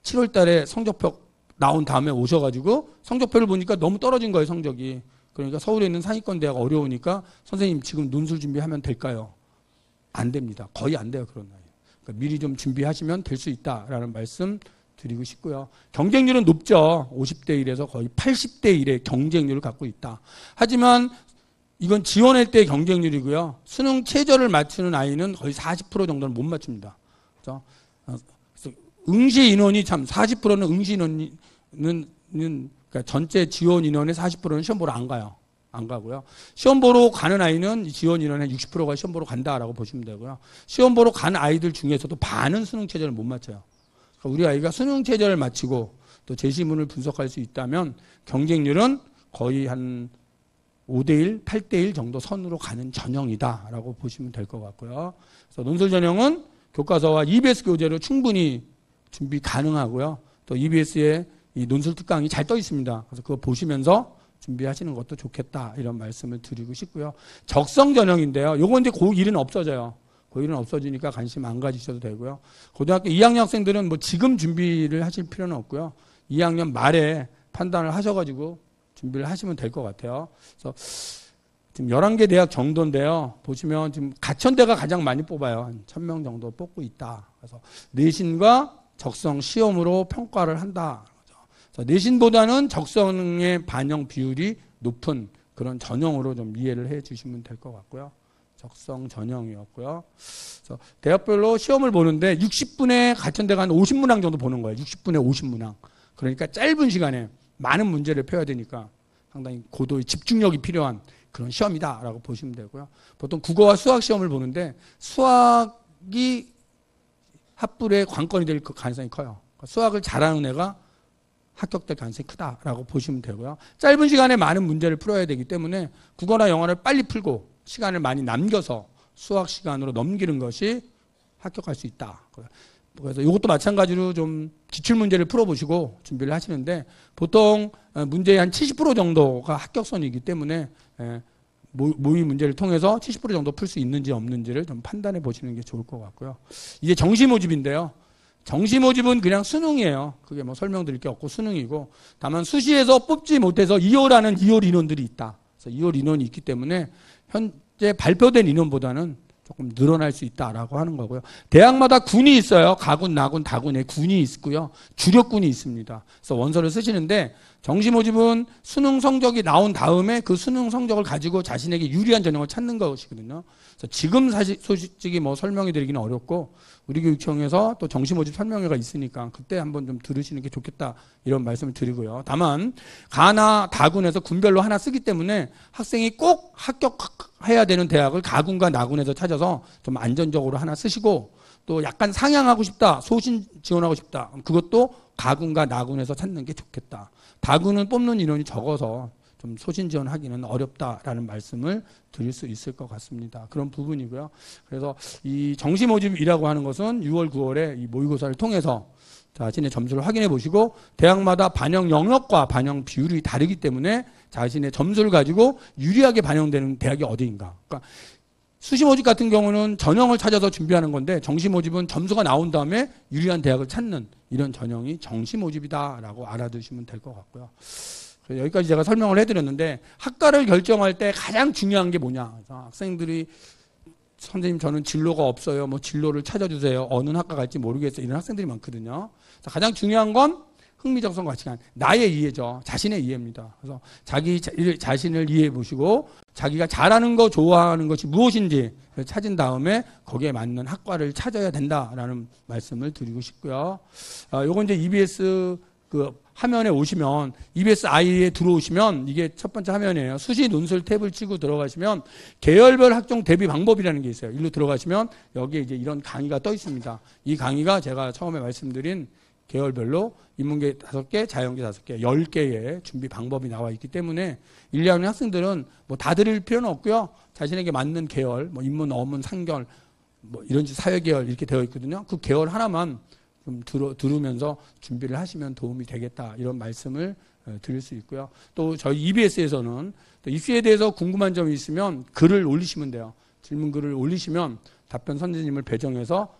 A: 7월 달에 성적표 나온 다음에 오셔가지고 성적표를 보니까 너무 떨어진 거예요, 성적이. 그러니까 서울에 있는 상위권 대학 어려우니까 선생님 지금 논술 준비하면 될까요? 안 됩니다. 거의 안 돼요, 그런 나이. 그러니까 미리 좀 준비하시면 될 수 있다라는 말씀 드리고 싶고요. 경쟁률은 높죠. 50대 1에서 거의 80대 1의 경쟁률을 갖고 있다. 하지만 이건 지원할 때의 경쟁률이고요. 수능 최저를 맞추는 아이는 거의 40% 정도는 못 맞춥니다. 그래서 응시 인원이 참 40%는 응시 인원은 그러니까 전체 지원 인원의 40%는 시험 보러 안 가요. 안 가고요. 시험 보러 가는 아이는 지원 인원의 60%가 시험 보러 간다라고 보시면 되고요. 시험 보러 간 아이들 중에서도 반은 수능 최저를 못 맞춰요. 그러니까 우리 아이가 수능 최저를 맞추고 또 제시문을 분석할 수 있다면 경쟁률은 거의 한 5대1, 8대1 정도 선으로 가는 전형이다라고 보시면 될 것 같고요. 그래서 논술 전형은 교과서와 EBS 교재로 충분히 준비 가능하고요. 또 EBS에 이 논술 특강이 잘 떠 있습니다. 그래서 그거 보시면서 준비하시는 것도 좋겠다 이런 말씀을 드리고 싶고요. 적성 전형인데요. 요건 이제 고1은 없어져요. 고1은 없어지니까 관심 안 가지셔도 되고요. 고등학교 2학년 학생들은 뭐 지금 준비를 하실 필요는 없고요. 2학년 말에 판단을 하셔가지고 준비를 하시면 될 것 같아요. 그래서 지금 11개 대학 정도인데요. 보시면 지금 가천대가 가장 많이 뽑아요. 한 1000명 정도 뽑고 있다. 그래서 내신과 적성 시험으로 평가를 한다. 그래서 내신보다는 적성의 반영 비율이 높은 그런 전형으로 좀 이해를 해 주시면 될 것 같고요. 적성 전형이었고요. 그래서 대학별로 시험을 보는데 60분에 가천대가 한 50문항 정도 보는 거예요. 60분에 50문항. 그러니까 짧은 시간에 많은 문제를 펴야 되니까 상당히 고도의 집중력이 필요한 그런 시험이다라고 보시면 되고요. 보통 국어와 수학 시험을 보는데 수학이 합불의 관건이 될 가능성이 커요. 수학을 잘하는 애가 합격될 가능성이 크다라고 보시면 되고요. 짧은 시간에 많은 문제를 풀어야 되기 때문에 국어나 영어를 빨리 풀고 시간을 많이 남겨서 수학 시간으로 넘기는 것이 합격할 수 있다. 그래서 이것도 마찬가지로 좀 기출문제를 풀어보시고 준비를 하시는데 보통 문제의 한 70% 정도가 합격선이기 때문에 모의 문제를 통해서 70% 정도 풀 수 있는지 없는지를 좀 판단해 보시는 게 좋을 것 같고요. 이제 정시 모집인데요. 정시 모집은 그냥 수능이에요. 그게 뭐 설명드릴 게 없고 수능이고, 다만 수시에서 뽑지 못해서 2호라는 2월 인원들이 있다. 그래서 2월 인원이 있기 때문에 현재 발표된 인원보다는 조금 늘어날 수 있다라고 하는 거고요. 대학마다 군이 있어요. 가군, 나군, 다군에 군이 있고요. 주력군이 있습니다. 그래서 원서를 쓰시는데 정시 모집은 수능 성적이 나온 다음에 그 수능 성적을 가지고 자신에게 유리한 전형을 찾는 것이거든요. 그래서 지금 사실 솔직히 뭐 설명해 드리기는 어렵고 우리 교육청에서 또 정시 모집 설명회가 있으니까 그때 한번 좀 들으시는 게 좋겠다 이런 말씀을 드리고요. 다만 가나 다군에서 군별로 하나 쓰기 때문에 학생이 꼭 합격해야 되는 대학을 가군과 나군에서 찾아서 좀 안전적으로 하나 쓰시고, 또 약간 상향하고 싶다, 소신 지원하고 싶다, 그것도 가군과 나군에서 찾는 게 좋겠다. 다군은 뽑는 인원이 적어서 좀 소신 지원하기는 어렵다라는 말씀을 드릴 수 있을 것 같습니다. 그런 부분이고요. 그래서 이 정시 모집이라고 하는 것은 6월, 9월에 이 모의고사를 통해서 자신의 점수를 확인해 보시고, 대학마다 반영 영역과 반영 비율이 다르기 때문에 자신의 점수를 가지고 유리하게 반영되는 대학이 어디인가. 그러니까 수시 모집 같은 경우는 전형을 찾아서 준비하는 건데, 정시 모집은 점수가 나온 다음에 유리한 대학을 찾는 이런 전형이 정시 모집이다라고 알아두시면 될 것 같고요. 여기까지 제가 설명을 해드렸는데, 학과를 결정할 때 가장 중요한 게 뭐냐. 그래서 학생들이 선생님 저는 진로가 없어요. 뭐 진로를 찾아주세요. 어느 학과 갈지 모르겠어요. 이런 학생들이 많거든요. 그래서 가장 중요한 건 흥미적성 가치관, 나의 이해죠. 자신의 이해입니다. 그래서 자기 자신을 이해해 보시고 자기가 잘하는 거, 좋아하는 것이 무엇인지 찾은 다음에 거기에 맞는 학과를 찾아야 된다라는 말씀을 드리고 싶고요. 요건 이제 EBS 그 화면에 오시면 EBS-I에 들어오시면 이게 첫 번째 화면이에요. 수시 논술 탭을 치고 들어가시면 계열별 학종 대비 방법이라는 게 있어요. 일로 들어가시면 여기에 이제 이런 강의가 떠 있습니다. 이 강의가 제가 처음에 말씀드린 계열별로 인문계 5개, 자연계 5개, 10개의 준비 방법이 나와 있기 때문에 1, 2학년 학생들은 뭐 다 들을 필요는 없고요. 자신에게 맞는 계열, 뭐 인문, 어문, 상결, 뭐 이런 사회계열 이렇게 되어 있거든요. 그 계열 하나만 좀 들으면서 준비를 하시면 도움이 되겠다. 이런 말씀을 드릴 수 있고요. 또 저희 EBS에서는 입시에 대해서 궁금한 점이 있으면 글을 올리시면 돼요. 질문 글을 올리시면 답변 선생님을 배정해서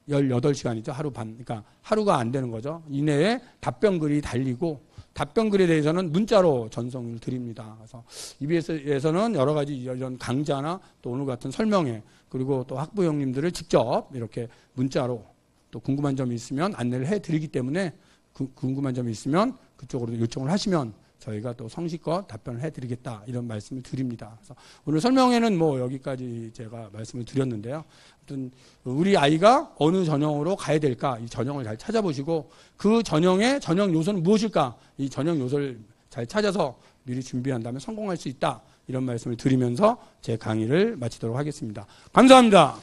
A: 18시간이죠. 하루 반. 그러니까 하루가 안 되는 거죠. 이내에 답변 글이 달리고 답변 글에 대해서는 문자로 전송을 드립니다. 그래서 EBS에서는 여러 가지 이런 강좌나 또 오늘 같은 설명회 그리고 또 학부 형님들을 직접 이렇게 문자로 또 궁금한 점이 있으면 안내를 해드리기 때문에 궁금한 점이 있으면 그쪽으로 요청을 하시면 저희가 또 성실껏 답변을 해드리겠다 이런 말씀을 드립니다. 그래서 오늘 설명회는 뭐 여기까지 제가 말씀을 드렸는데요. 아무튼 우리 아이가 어느 전형으로 가야 될까 이 전형을 잘 찾아보시고 그 전형의 전형 요소는 무엇일까 이 전형 요소를 잘 찾아서 미리 준비한다면 성공할 수 있다 이런 말씀을 드리면서 제 강의를 마치도록 하겠습니다. 감사합니다.